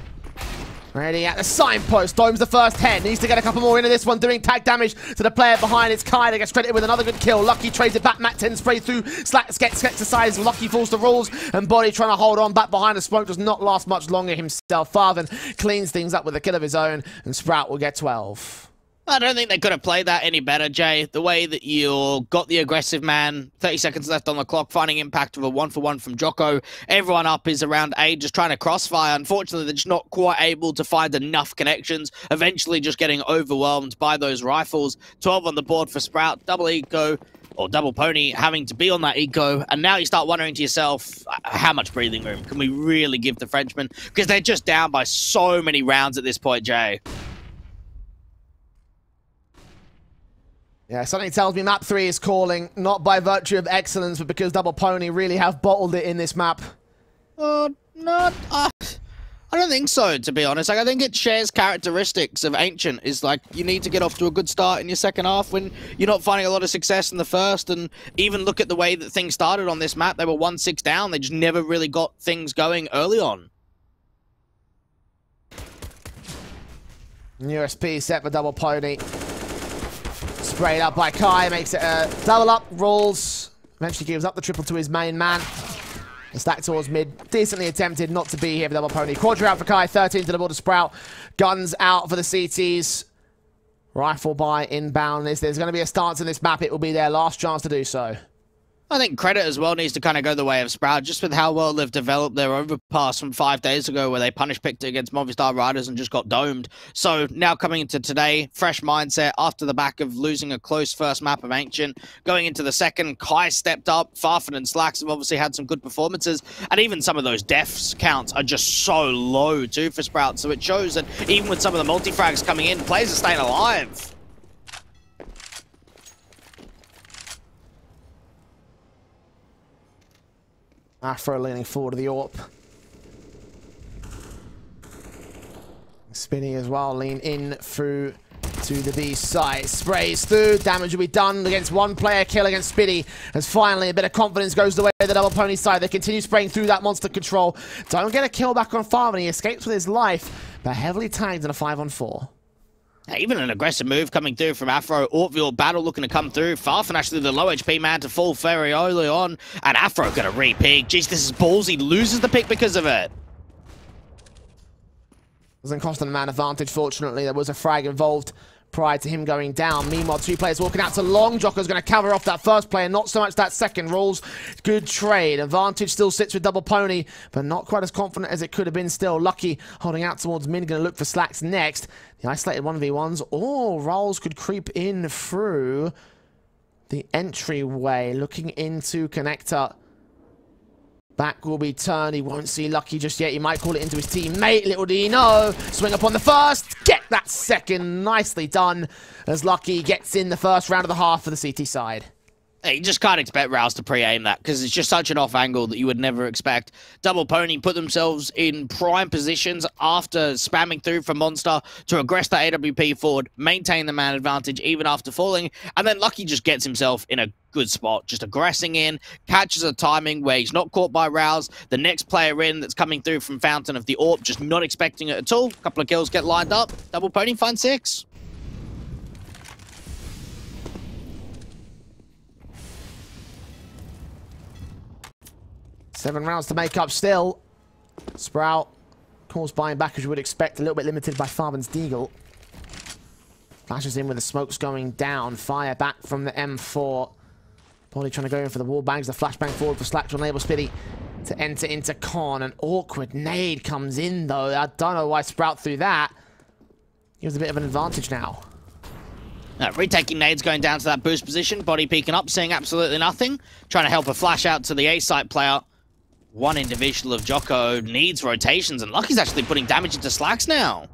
Ready at the signpost. Domes the first head. Needs to get a couple more into this one. Doing tag damage to the player behind. It's Kai that gets credited with another good kill. Lucky trades it back. Matt 10 spray through. Slacks gets exercised. Lucky falls the rules. And Body trying to hold on back behind. The smoke does not last much longer himself. Farvan cleans things up with a kill of his own. And Sprout will get 12. I don't think they could have played that any better, Jay. The way that you got the aggressive man, 30 seconds left on the clock, finding impact of a 1-for-1 from Jocko. Everyone up is around A, just trying to crossfire. Unfortunately, they're just not quite able to find enough connections. Eventually just getting overwhelmed by those rifles. 12 on the board for Sprout. Double Eco, or Double Pony, having to be on that Eco. And now you start wondering to yourself, how much breathing room can we really give the Frenchmen? Because they're just down by so many rounds at this point, Jay. Yeah, something tells me map 3 is calling, not by virtue of excellence, but because Double Pony really have bottled it in this map. I don't think so, to be honest. Like, I think it shares characteristics of Ancient. Is like, you need to get off to a good start in your second half when you're not finding a lot of success in the first. And even look at the way that things started on this map. They were 1-6 down. They just never really got things going early on. USP set for double pony. Sprayed up by Kai, makes it a double up, rolls. Eventually gives up the triple to his main man. The stack towards mid, decently attempted not to be here for double pony. Quadra out for Kai, 13 to the border sprout. Guns out for the CTs. Rifle by inbound. If there's going to be a stance in this map, it will be their last chance to do so. I think credit as well needs to kind of go the way of Sprout, just with how well they've developed their overpass from 5 days ago where they punish picked it against Movistar Riders and just got domed. So now coming into today, fresh mindset after the back of losing a close first map of Ancient. Going into the second, Kai stepped up. Farfan and Slacks have obviously had some good performances. And even some of those deaths counts are just so low too for Sprout. So it shows that even with some of the multi-frags coming in, players are staying alive. Afro leaning forward to the AWP. Spinny as well, lean in through to the B side. Sprays through, damage will be done against one player, kill against Spinny. As finally a bit of confidence goes the way of the double pony side. They continue spraying through that monster control. Don't get a kill back on Farman, he escapes with his life, but heavily tagged in a 5-on-4. Even an aggressive move coming through from Afro. Ortville battle looking to come through. Farfan actually the low HP man to fall very early on. And Afro gonna re-pick. Jeez, this is ballsy. Loses the pick because of it. Doesn't cost them a man advantage, fortunately. There was a frag involved prior to him going down. Meanwhile, 2 players walking out to long. Jocko's going to cover off that first player, not so much that second. Rules, good trade. Advantage still sits with double pony, but not quite as confident as it could have been still. Lucky holding out towards mid, going to look for Slacks next. The isolated 1v1s. Oh, Rolls could creep in through the entryway, looking into connector. Back will be turned. He won't see Lucky just yet. He might call it into his teammate. Little do you know. Swing up on the first. Get that second. Nicely done as Lucky gets in the first round of the half for the CT side. You just can't expect Rouse to pre-aim that because it's just such an off angle that you would never expect. Double Pony put themselves in prime positions after spamming through for Monster to aggress that AWP forward, maintain the man advantage even after falling, and then Lucky just gets himself in a good spot, just aggressing in, catches a timing where he's not caught by Rouse. The next player in that's coming through from Fountain of the AWP, just not expecting it at all. A couple of kills get lined up. Double Pony finds 6. Seven rounds to make up still. Sprout, course, buying back as you would expect, a little bit limited by Farben's Deagle. Flashes in with the smokes going down. Fire back from the M4. Polly trying to go in for the wall bangs. The flashbang forward for Slack to enable Spitty to enter into Con. An awkward nade comes in though. I don't know why Sprout threw that. Gives a bit of an advantage now. Retaking nades going down to that boost position. Body peeking up, seeing absolutely nothing. Trying to help a flash out to the A-site player. One individual of Jocko needs rotations, and Lucky's actually putting damage into Slacks now.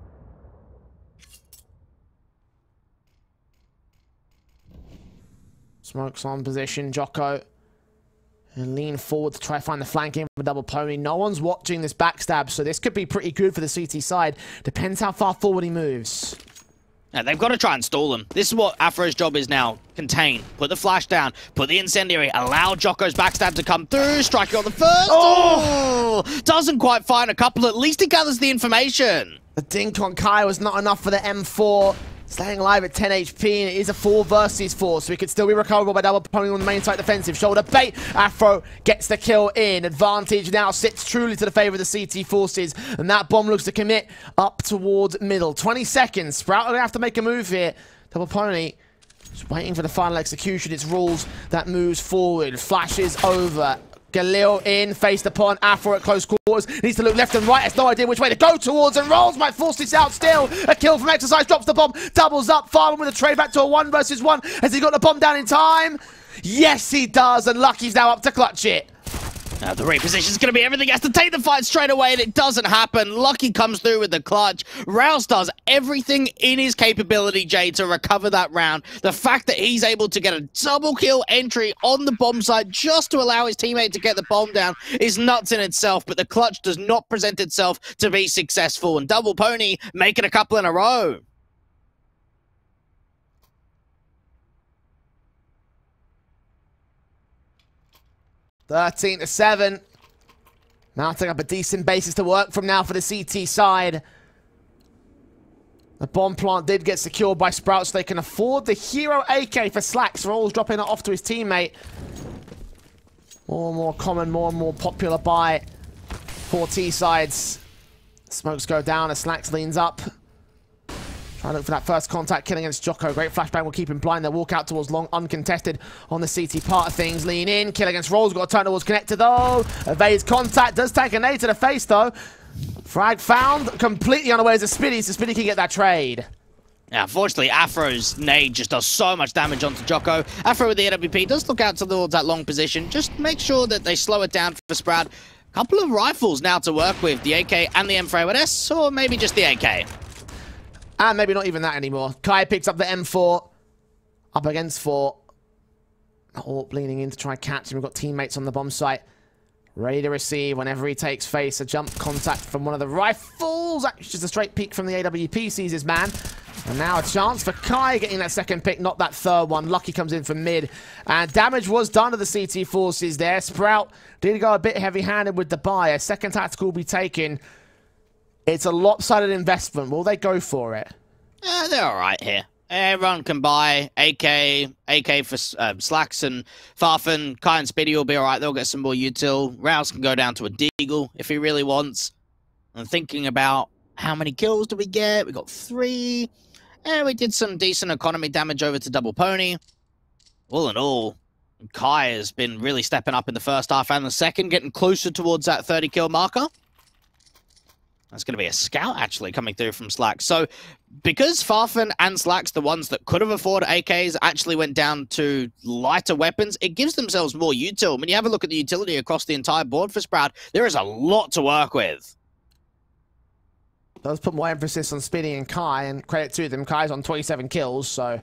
Smokes on position, Jocko. And lean forward to try to find the flank in from a double pony. No one's watching this backstab, so this could be pretty good for the CT side. Depends how far forward he moves. Now, they've got to try and stall him. This is what Afro's job is now. Contain. Put the flash down. Put the incendiary. Allow Jocko's backstab to come through. Striking on the first. Oh! Doesn't quite find a couple. At least he gathers the information. The dink on Kai was not enough for the M4. Staying alive at 10 HP, and it is a 4 versus 4, so he could still be recoverable by double pony on the main side defensive. Shoulder bait. Afro gets the kill in. Advantage now sits truly to the favor of the CT forces, and that bomb looks to commit up towards middle. 20 seconds. Sprout are going to have to make a move here. Double pony just waiting for the final execution. It's Rules that moves forward. Flashes over. Galil in, faced upon Afro at close quarters. Needs to look left and right. Has no idea which way to go towards, and Rolls might force this out still. A kill from Exercise, drops the bomb, doubles up. Farman with a trade back to a 1 versus 1. Has he got the bomb down in time? Yes, he does, and Lucky's now up to clutch it. Now the reposition is going to be everything. He has to take the fight straight away, and it doesn't happen. Lucky comes through with the clutch. Rouse does everything in his capability, Jay, to recover that round. The fact that he's able to get a double kill entry on the bomb site just to allow his teammate to get the bomb down is nuts in itself, but the clutch does not present itself to be successful, and Double Pony making a couple in a row. (13-7). Mounting up a decent basis to work from now for the CT side. The bomb plant did get secured by Sprout, so they can afford the hero AK for Slacks. Rolls dropping it off to his teammate. More and more common, more and more popular buy for T-sides. Smokes go down as Slacks leans up. Trying to look for that first contact kill against Jocko. Great flashbang will keep him blind. They'll walk out towards long, uncontested on the CT part of things. Lean in, kill against Rolls. Got to turn towards Connector though. Evades contact, does take a nade to the face though. Frag found, completely unawares of Spiddy, so Spiddy can get that trade. Yeah, unfortunately, Afro's nade just does so much damage onto Jocko. Afro with the AWP does look out towards that long position. Just make sure that they slow it down for Sprout. Couple of rifles now to work with, the AK and the M4A1S, or maybe just the AK. And maybe not even that anymore. Kai picks up the M4, up against 4. Orp leaning in to try and catch him. We've got teammates on the bomb site. Ready to receive whenever he takes face. A jump contact from one of the rifles. Actually, just a straight peek from the AWP sees his man. And now a chance for Kai getting that second pick, not that third one. Lucky comes in from mid. And damage was done to the CT forces there. Sprout did go a bit heavy-handed with the buy. A second tactical will be taken. It's a lopsided investment. Will they go for it? They're all right here. Everyone can buy AK for Slacks and Farfan. Kai and Speedy will be all right. They'll get some more util. Rouse can go down to a Deagle if he really wants. I'm thinking about how many kills do we get? We got 3. And we did some decent economy damage over to Double Pony. All in all, Kai has been really stepping up in the first half and the second, getting closer towards that 30-kill marker. That's going to be a scout, actually, coming through from Slacks. So, because Farfan and Slacks, the ones that could have afforded AKs, actually went down to lighter weapons, it gives themselves more util. When you have a look at the utility across the entire board for Sprout, there is a lot to work with. Does put more emphasis on Spinny and Kai, and credit to them. Kai's on 27 kills, so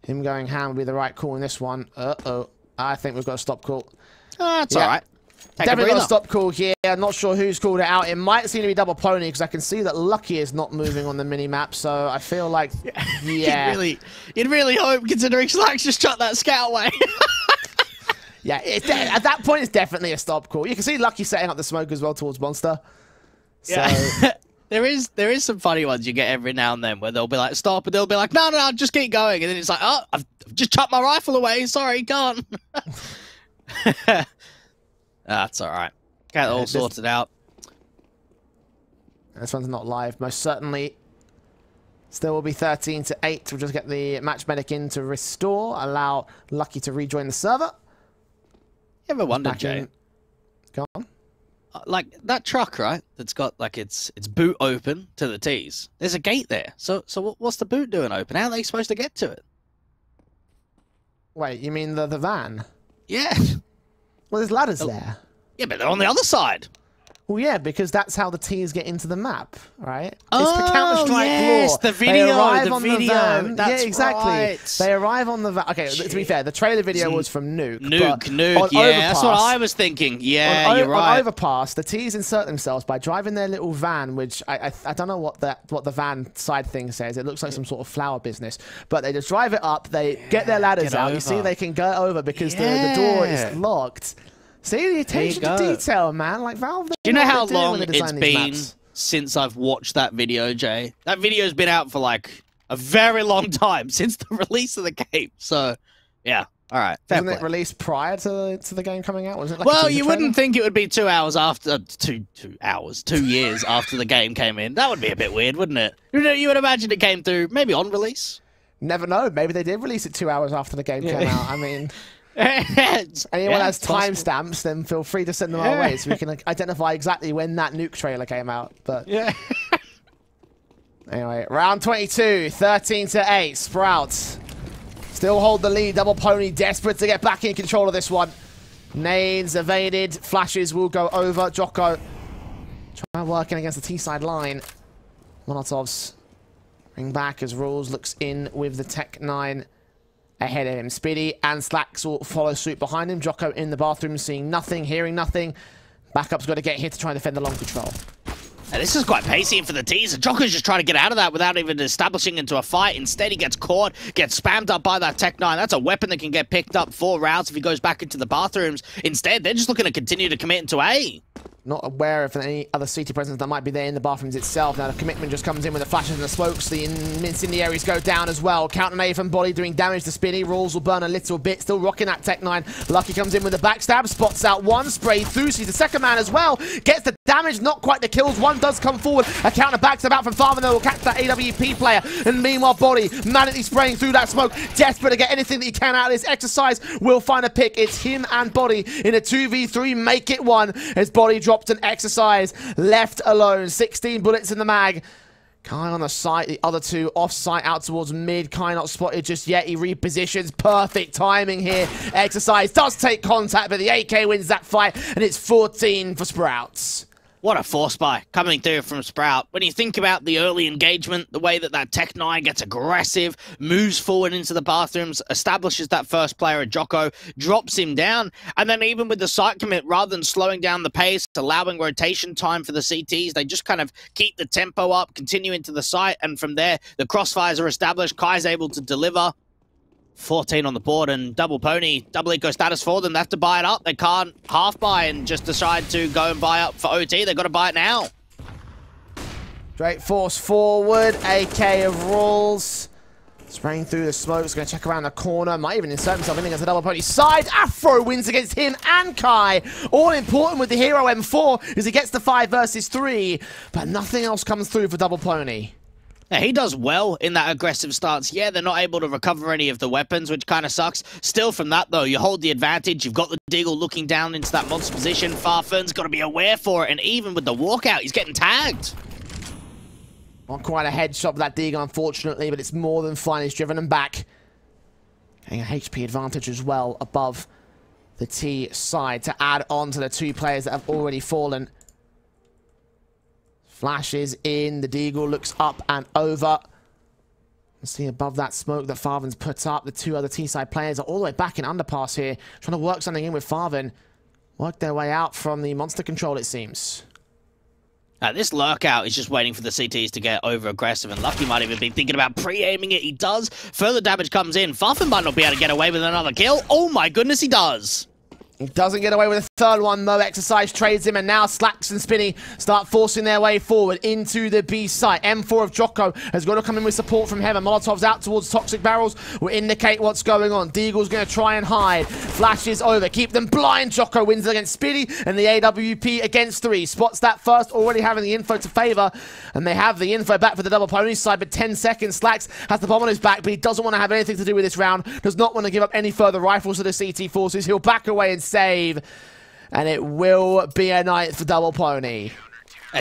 him going ham would be the right call in this one. I think we've got a stop call. That's all right. Definitely got a stop call here. I'm not sure who's called it out. It might seem to be Double Pony because I can see that Lucky is not moving on the mini-map, so I feel like, yeah. You'd really hope, considering Slacks just shot that scout away. Yeah, at that point, it's definitely a stop call. You can see Lucky setting up the smoke as well towards Monster. So. Yeah. There is some funny ones you get every now and then where they'll be like, stop, and they'll be like, no, just keep going. And then it's like, oh, I've just chucked my rifle away. Sorry, can't. That's all right. Get it all sorted out. This one's not live, most certainly. Still will be 13-8. We'll just get the match medic in to restore, allow Lucky to rejoin the server. You ever wondered, Jay? Go on. Like that truck, right? That's got like its boot open to the T's. There's a gate there. So what's the boot doing open? How are they supposed to get to it? Wait, you mean the van? Yeah. Well, there's ladders there. Yeah, but they're on the other side. Well, yeah, because that's how the T's get into the map, right? Oh, it's the Counter-Strike yes, law. the video, they arrive the on video. The van. That's yeah, exactly. Right. They arrive on the van. Okay, to be fair, the trailer video was from Nuke. Nuke, yeah, Overpass, that's what I was thinking. Yeah, you're right. On Overpass, the T's insert themselves by driving their little van, which I don't know what the van side thing says. It looks like some sort of flower business. But they just drive it up, they get their ladders out. Over. You see, they can go over because the door is locked. See, the attention to detail, man. Like Valve. Do you know how long it's been since I've watched that video, Jay? That video's been out for like a very long time, since the release of the game. So, yeah. All right. Wasn't it released prior to the game coming out? Was it like well, you wouldn't think it would be 2 hours after 2 years after the game came in. That would be a bit weird, wouldn't it? You would imagine it came through maybe on release. Never know. Maybe they did release it 2 hours after the game came out. I mean. Anyone has timestamps, then feel free to send them our way so we can identify exactly when that Nuke trailer came out. But anyway, round 22, 13-8. Sprouts still hold the lead. Double Pony desperate to get back in control of this one. Nades evaded. Flashes will go over. Jocko trying working against the T-side line. Molotovs bring back as Rules looks in with the Tech 9. Ahead of him, Speedy and Slacks will follow suit behind him. Jocko in the bathroom, seeing nothing, hearing nothing. Backup's got to get here to try and defend the long control. And this is quite pacey for the teaser. Jocko's just trying to get out of that without even establishing into a fight. Instead, he gets caught, gets spammed up by that Tech 9. That's a weapon that can get picked up 4 rounds if he goes back into the bathrooms. Instead, they're just looking to continue to commit into A. Not aware of any other CT presence that might be there in the bathrooms itself. Now the commitment just comes in with the flashes and the smokes. The incendiaries go down as well. Counter nade from Body doing damage to Spinny. Rules will burn a little bit. Still rocking that Tech 9. Lucky comes in with the backstab. Spots out one. Spray through. Sees the second man as well. Gets the damage. Not quite the kills. One does come forward. A counter backstab out from Farman though will catch that AWP player. And meanwhile Body manically spraying through that smoke. Desperate to get anything that he can out of this exercise. Will find a pick. It's him and Body in a 2v3. Make it one as Body dropped an exercise, left alone. 16 bullets in the mag. Kai on the site, the other two off site out towards mid. Kai not spotted just yet. He repositions. Perfect timing here. Exercise does take contact, but the AK wins that fight, and it's 14 for Sprouts. What a force buy coming through from Sprout. When you think about the early engagement, the way that Tech 9 gets aggressive, moves forward into the bathrooms, establishes that first player at Jocko, drops him down, and then even with the site commit, rather than slowing down the pace, allowing rotation time for the CTs, they just kind of keep the tempo up, continue into the site, and from there, the crossfires are established. Kai's able to deliver. 14 on the board, and double pony, double eco status for them. They have to buy it up. They can't half buy and just decide to go and buy up for OT. They've got to buy it now. Straight force forward. AK of Rules. Spraying through the smoke. He's going to check around the corner. Might even insert himself in against the double pony side. Afro wins against him and Kai. All important with the hero M4 as he gets the 5 versus 3. But nothing else comes through for double pony. Yeah, he does well in that aggressive stance. Yeah, they're not able to recover any of the weapons, which kind of sucks. Still from that, though, you hold the advantage. You've got the Deagle looking down into that monster position. Farfen's got to be aware for it, and even with the walkout, he's getting tagged. Not quite a headshot with that Deagle, unfortunately, but it's more than fine. He's driven him back. Getting a HP advantage as well above the T side to add on to the 2 players that have already fallen. Flashes in, the Deagle looks up and over. See above that smoke that Farven's put up. The 2 other T-side players are all the way back in underpass here, trying to work something in with Farven. Work their way out from the monster control, it seems. This lurkout is just waiting for the CTs to get over-aggressive, and Lucky might even be thinking about pre-aiming it. He does. Further damage comes in. Farfen might not be able to get away with another kill. Oh my goodness, he does. He doesn't get away with a third one, though. Exercise trades him, and now Slacks and Spinny start forcing their way forward into the B site. M4 of Jocko has got to come in with support from Heaven. Molotov's out towards Toxic Barrels will indicate what's going on. Deagle's going to try and hide. Flashes over. Keep them blind. Jocko wins against Spinny, and the AWP against 3. Spots that first, already having the info to favor, and they have the info back for the double pony side, but 10 seconds. Slacks has the bomb on his back, but he doesn't want to have anything to do with this round. Does not want to give up any further rifles to the CT forces. He'll back away and save, and it will be a night for double pony.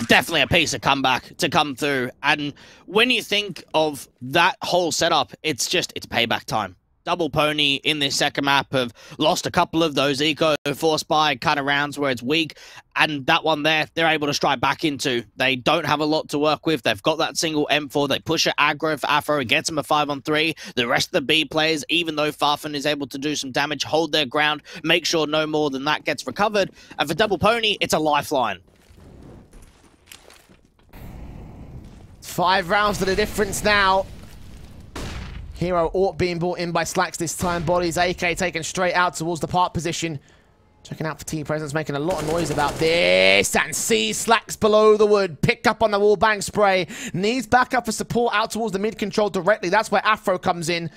Definitely a piece of comeback to come through, and when you think of that whole setup, it's payback time. Double pony in this second map have lost a couple of those eco force buy kind of rounds where it's weak, and that one there they're able to strike back into. They don't have a lot to work with. They've got that single M4. They push it aggro for Afro. It gets him a 5-on-3. The rest of the B players, even though Farfen is able to do some damage, hold their ground, make sure no more than that gets recovered. And for double pony, it's a lifeline. 5 rounds to the difference now. Hero Orc being brought in by Slacks this time. Bodies AK taken straight out towards the park position. Checking out for team presence, making a lot of noise about this. And sees Slacks below the wood. Picked up on the wall bang spray. Needs backup for support out towards the mid control directly. That's where Afro comes in.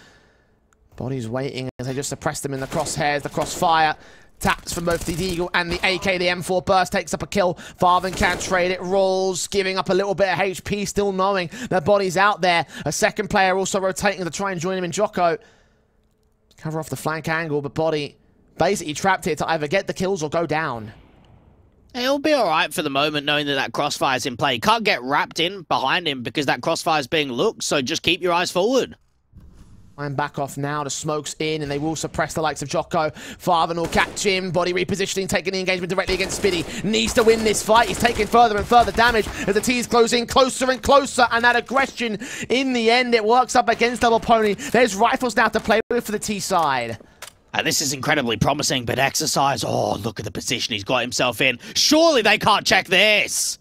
Bodies waiting as they just suppress them in the crosshairs, the crossfire. Taps from both the Deagle and the AK. The M4 burst takes up a kill. Farven can't trade it. Rolls, giving up a little bit of HP, still knowing their body's out there. A second player also rotating to try and join him in Jocko. Cover off the flank angle, but Body basically trapped here to either get the kills or go down. He'll be alright for the moment, knowing that that crossfire's in play. He can't get wrapped in behind him because that crossfire's being looked, so just keep your eyes forward. I'm back off now. The smoke's in, and they will suppress the likes of Jocko. Farven will catch him. Body repositioning, taking the engagement directly against Spiddy. Needs to win this fight. He's taking further and further damage as the T's closing closer and closer, and that aggression, in the end, it works up against Double Pony. There's rifles now to play with for the T side. This is incredibly promising, but Exercise, oh, look at the position he's got himself in. Surely they can't check this.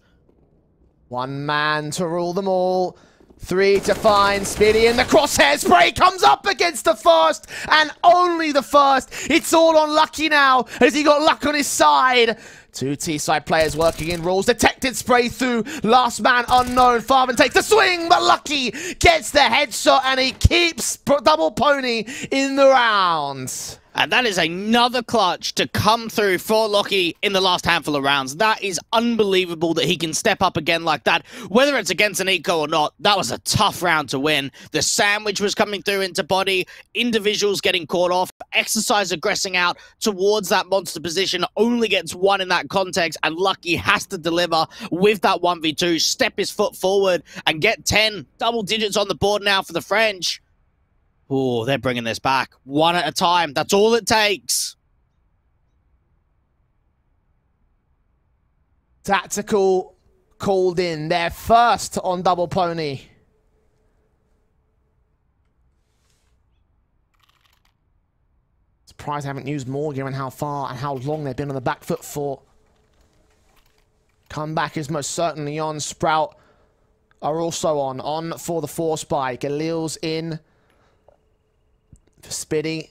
One man to rule them all. 3 to find Speedy in the crosshair. Spray comes up against the first and only the first. It's all on Lucky now as he got luck on his side. 2 T-side players working in rules. Detected spray through. Last man unknown. Farman takes the swing, but Lucky gets the headshot and he keeps Double Pony in the round. And that is another clutch to come through for Lucky in the last handful of rounds. That is unbelievable that he can step up again like that. Whether it's against an eco or not, that was a tough round to win. The sandwich was coming through into body, individuals getting caught off, Exercise aggressing out towards that monster position, only gets one in that context, and Lucky has to deliver with that 1v2, step his foot forward, and get 10 double digits on the board now for the French. Oh, they're bringing this back. One at a time. That's all it takes. Tactical called in. They're first on Double Pony. Surprised I haven't used more given how far and how long they've been on the back foot for. Comeback is most certainly on. Sprout are also on. On for the force buy. Galil's in. For Spiddy.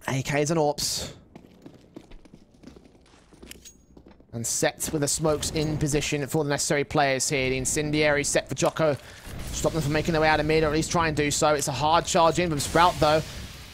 AKs and AWPs. And set with the smokes in position for the necessary players here. The incendiary set for Jocko. Stop them from making their way out of mid, or at least try and do so. It's a hard charge in from Sprout, though.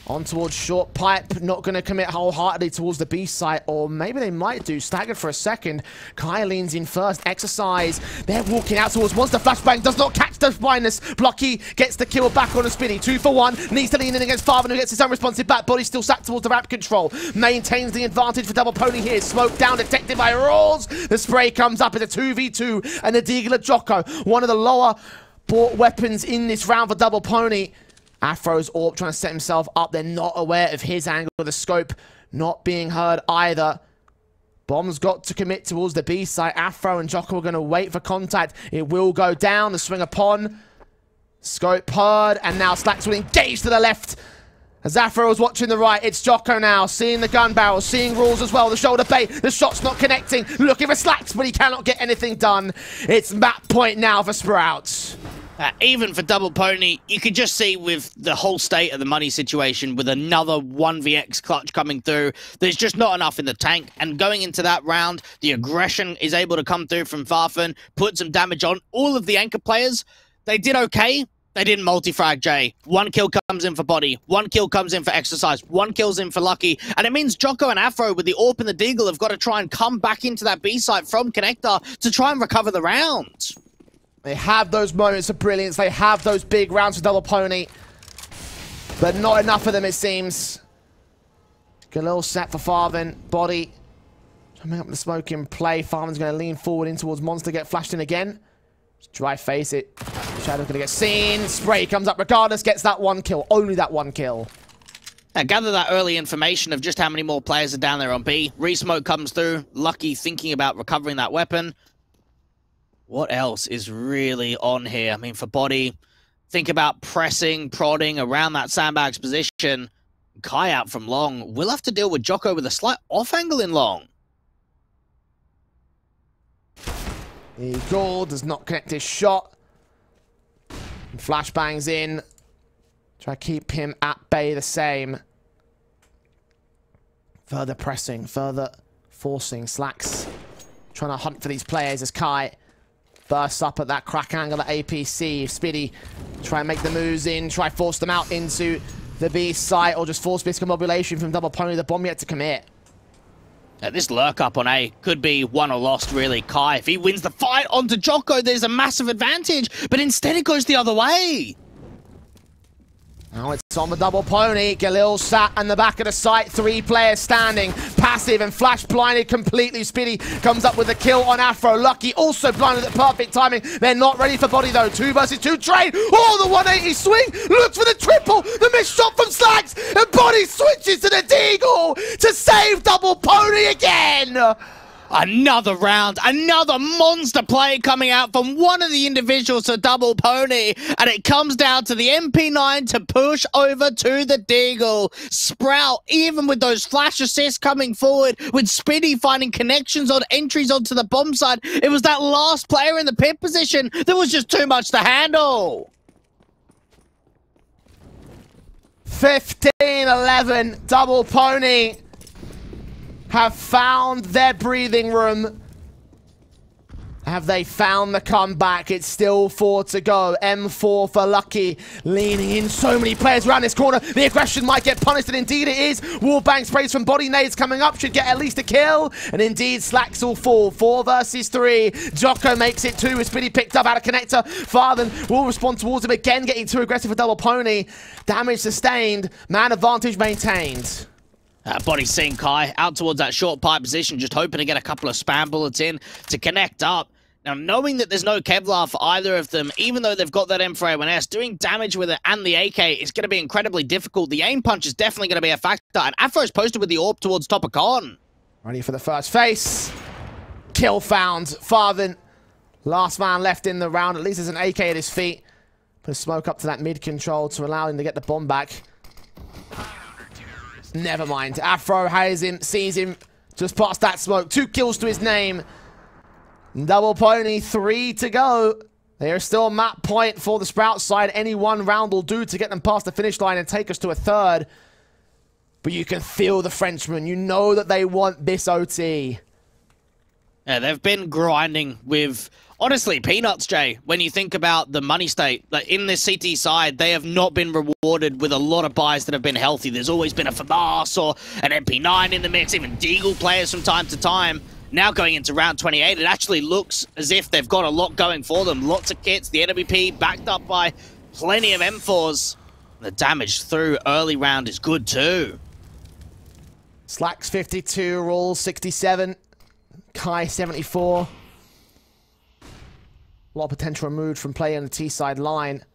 On towards short pipe, not going to commit wholeheartedly towards the B site, or maybe they might do. Staggered for a second. Kai leans in first. Exercise. They're walking out towards Monster. Flashbang does not catch the blindness. Blocky gets the kill back on a Spinny. 2 for 1. Needs to lean in against Farman, who gets his unresponsive back. Body still sat towards the ramp control. Maintains the advantage for Double Pony here. Smoke down, detected by Rawls. The spray comes up as a 2v2, and the Deagle of Jocko. One of the lower bought weapons in this round for Double Pony. Afro's AWP trying to set himself up. They're not aware of his angle of the scope not being heard either. Bomb's got to commit towards the B site. Afro and Jocko are going to wait for contact. It will go down. The swing upon. Scope heard. And now Slacks will engage to the left. As Afro is watching the right, it's Jocko now. Seeing the gun barrel, seeing Rules as well. The shoulder bait, the shot's not connecting. Looking for Slacks, but he cannot get anything done. It's map point now for Sprouts. Even for Double Pony, you could just see with the whole state of the money situation, with another 1vx clutch coming through, there's just not enough in the tank. And going into that round, the aggression is able to come through from Farfan, put some damage on. All of the anchor players, they did okay. They didn't multi-frag Jay. 1 kill comes in for Body. 1 kill comes in for Exercise. 1 kill's in for Lucky. And it means Jocko and Afro with the AWP and the Deagle have got to try and come back into that B site from Connector to try and recover the round. They have those moments of brilliance. They have those big rounds for Double Pony. But not enough of them, it seems. Galil set for Farvan. Body. Trying to make up the smoke in play. Farvan's going to lean forward in towards Monster. Get flashed in again. Just dry face it. Shadow's going to get seen. Spray comes up regardless. Gets that 1 kill. Only that 1 kill. Now, gather that early information of just how many more players are down there on B. Resmoke comes through. Lucky thinking about recovering that weapon. What else is really on here? I mean, for Body, think about pressing, prodding around that sandbag's position. Kai out from long. We'll have to deal with Jocko with a slight off angle in long. Eagle does not connect his shot. And flashbangs in. Try to keep him at bay the same. Further pressing, further forcing. Slacks trying to hunt for these players as Kai bursts up at that crack angle at APC. Spiddy try and make the moves in, try force them out into the B site, or just force discombobulation from Double Pony. The bomb yet to commit. This lurk up on A could be won or lost, really. Kai, if he wins the fight onto Jocko, there's a massive advantage, but instead it goes the other way. Now it's on the Double Pony. Galil sat in the back of the site. 3 players standing. Passive and flash blinded completely. Spiddy comes up with a kill on Afro. Lucky also blinded at perfect timing. They're not ready for Body though. 2 versus 2 trade. Oh, the 180 swing. Looks for the triple. The missed shot from Slacks. And Body switches to the Deagle to save Double Pony again. Another round, another monster play coming out from one of the individuals to Double Pony, and it comes down to the MP9 to push over to the Deagle. Sprout, even with those flash assists coming forward, with Spiddy finding connections on entries onto the bomb side, it was that last player in the pit position that was just too much to handle. 15-11, Double Pony have found their breathing room. Have they found the comeback? It's still 4 to go. M4 for Lucky, leaning in. So many players around this corner. The aggression might get punished, and indeed it is. Wallbang sprays from body nades coming up. Should get at least a kill. And indeed, Slacks will fall. 4 versus 3. Jocko makes it 2 with Spiddy picked up out of connector. Farthen will respond towards him again, getting too aggressive for Double Pony. Damage sustained. Man advantage maintained. Body seeing Kai out towards that short pipe position, just hoping to get a couple of spam bullets in to connect up. Now, knowing that there's no Kevlar for either of them, even though they've got that M4A1S, doing damage with it and the AK is going to be incredibly difficult. The aim punch is definitely going to be a factor, and Afro's posted with the AWP towards top of con. Ready for the first face. Kill found. Farthen, last man left in the round. At least there's an AK at his feet. Put a smoke up to that mid control to allow him to get the bomb back. Never mind. Afro has him, sees him, just past that smoke. 2 kills to his name. Double Pony, 3 to go. They are still map point for the Sprout side. Any one round will do to get them past the finish line and take us to a third. But you can feel the Frenchmen. You know that they want this OT. Yeah, they've been grinding with, honestly, peanuts, Jay. When you think about the money state, like in this CT side, they have not been rewarded with a lot of buys that have been healthy. There's always been a FAMAS or an MP9 in the mix, even Deagle players from time to time. Now going into round 28, it actually looks as if they've got a lot going for them. Lots of kits, the NWP backed up by plenty of M4s. The damage through early round is good too. Slacks 52, Rolls 67. Kai 74. A lot of potential removed from play on the T-side line.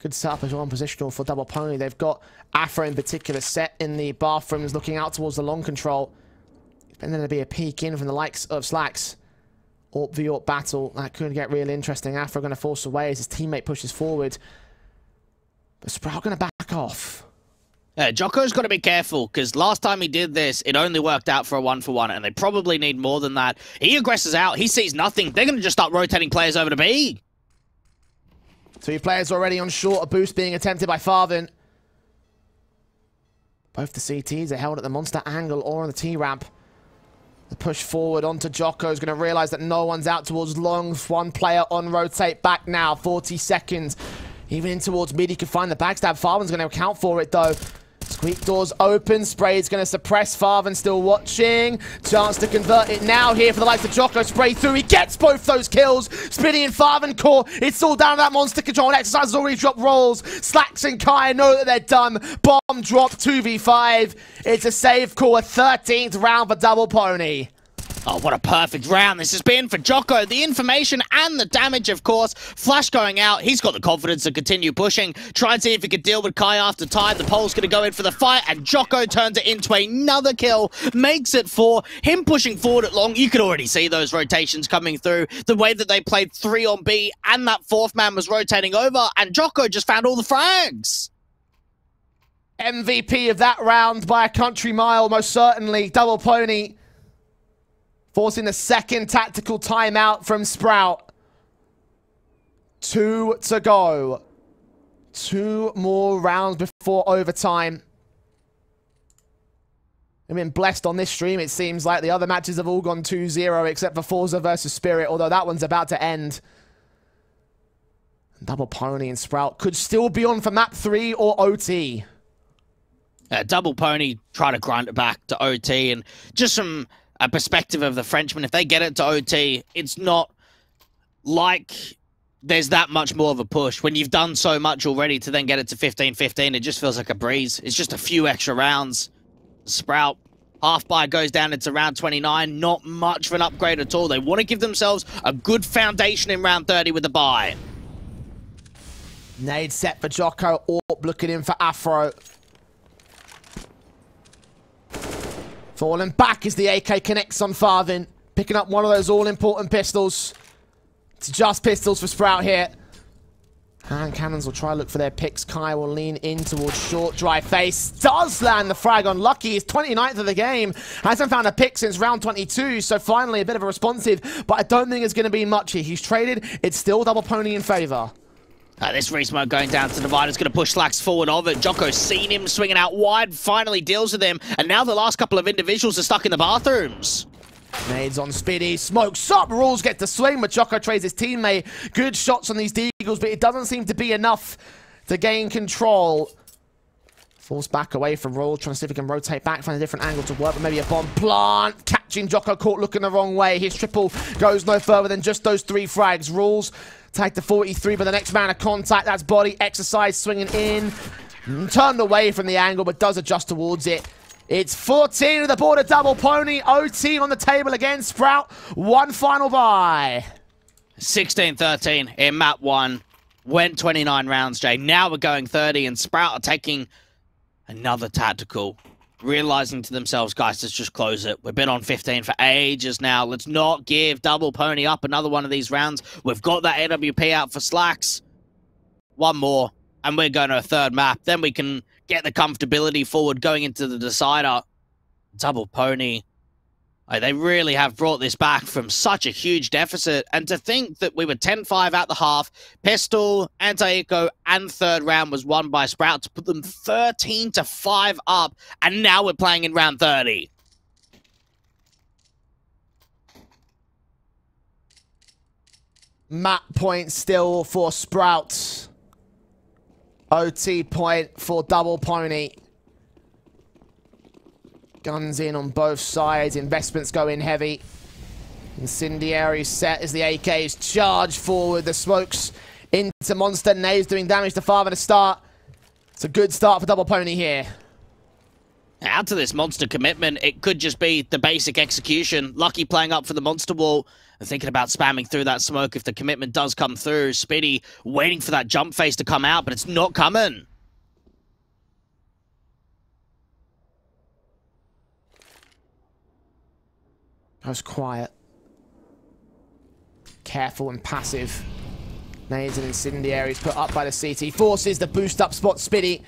Good setup as well on positional for Double Pony. They've got Afro in particular set in the bathrooms looking out towards the long control. And then there'll be a peek in from the likes of Slacks. AWP v AWP battle. That could get really interesting. Afro going to force away as his teammate pushes forward. But Sprout going to back off. Yeah, Jocko's got to be careful, because last time he did this, it only worked out for a 1-for-1, and they probably need more than that. He aggresses out, he sees nothing. They're going to just start rotating players over to B. 2 players already on short, a boost being attempted by Farthen. Both the CTs are held at the monster angle or on the T-ramp. The push forward onto Jocko is going to realize that no one's out towards long. 1 player on rotate back now, 40 seconds. Even in towards mid, he can find the backstab. Farthen's going to account for it, though. Squeak doors open. Spray is going to suppress. Farthen still watching. Chance to convert it now here for the likes of Jocko. Spray through. He gets both those kills. Spinny and Farthen core. It's all down to that monster control. And Exercise has already dropped rolls. Slacks and Kai know that they're done. Bomb drop 2v5. It's a save call. A 13th round for Double Pony. Oh, what a perfect round this has been for Jocko. The information and the damage, of course. Flash going out. He's got the confidence to continue pushing. Try and see if he could deal with Kai after time. The pole's going to go in for the fight, and Jocko turns it into another kill. Makes it 4. Him pushing forward at long. You could already see those rotations coming through. The way that they played 3 on B, and that 4th man was rotating over, and Jocko just found all the frags. MVP of that round by a country mile, most certainly. Double Pony forcing the second tactical timeout from Sprout. 2 to go. 2 more rounds before overtime. I've been blessed on this stream. It seems like the other matches have all gone 2-0 except for Forza versus Spirit, although that one's about to end. Double Pony and Sprout could still be on for map 3 or OT. Double Pony try to grind it back to OT, and just from a perspective of the Frenchmen, if they get it to OT, it's not like there's that much more of a push. When you've done so much already to then get it to 15-15, it just feels like a breeze. It's just a few extra rounds. Sprout, half buy goes down into round 29. Not much of an upgrade at all. They want to give themselves a good foundation in round 30 with the buy. Nade set for Jocko. AWP looking in for Afro. Falling back as the AK connects on Farvin. Picking up one of those all-important pistols. It's just pistols for Sprout here. Hand cannons will try to look for their picks. Kai will lean in towards short, dry face. Does land the frag on Lucky. He's 29th of the game. Hasn't found a pick since round 22, so finally a bit of a responsive, but I don't think it's going to be much here. He's traded. It's still double pony in favor. This re-smoke going down to Divider's going to push Slacks forward of it. Jocko's seen him swinging out wide, finally deals with him, and now the last couple of individuals are stuck in the bathrooms. Nades on Spiddy, smokes up, Rules get the swing, but Jocko trades his teammate. Good shots on these Deagles, but it doesn't seem to be enough to gain control. Falls back away from Rules, trying to see if he can rotate back, find a different angle to work, but maybe a bomb plant. Catching Jocko caught looking the wrong way. His triple goes no further than just those 3 frags. Rules tag to 43, but the next man of contact, that's Body. Exercise swinging in. Turned away from the angle, but does adjust towards it. It's 14 of the border double pony. OT on the table again. Sprout, one final buy. 16-13 in map 1. Went 29 rounds, Jay. Now we're going 30, and Sprout are taking another tactical. Realizing to themselves, guys, let's just close it. We've been on 15 for ages now. Let's not give double pony up another one of these rounds. We've got that AWP out for Slacks. One more, and we're going to a 3rd map. Then we can get the comfortability forward going into the decider. Double pony. They really have brought this back from such a huge deficit. And to think that we were 10-5 at the half, pistol, anti-eco, and 3rd round was won by Sprout to put them 13-5 up. And now we're playing in round 30. Map point still for Sprout. OT point for double pony. Guns in on both sides. Investments go in heavy. Incendiary set as the AKs charge forward. The smokes into Monster. Naves doing damage to Father to start. It's a good start for double pony here. Out to this monster commitment, it could just be the basic execution. Lucky playing up for the monster wall and thinking about spamming through that smoke if the commitment does come through. Spiddy waiting for that jump face to come out, but it's not coming. Goes quiet. Careful and passive. Nades and incendiaries put up by the CT. Forces the boost up spot Spiddy.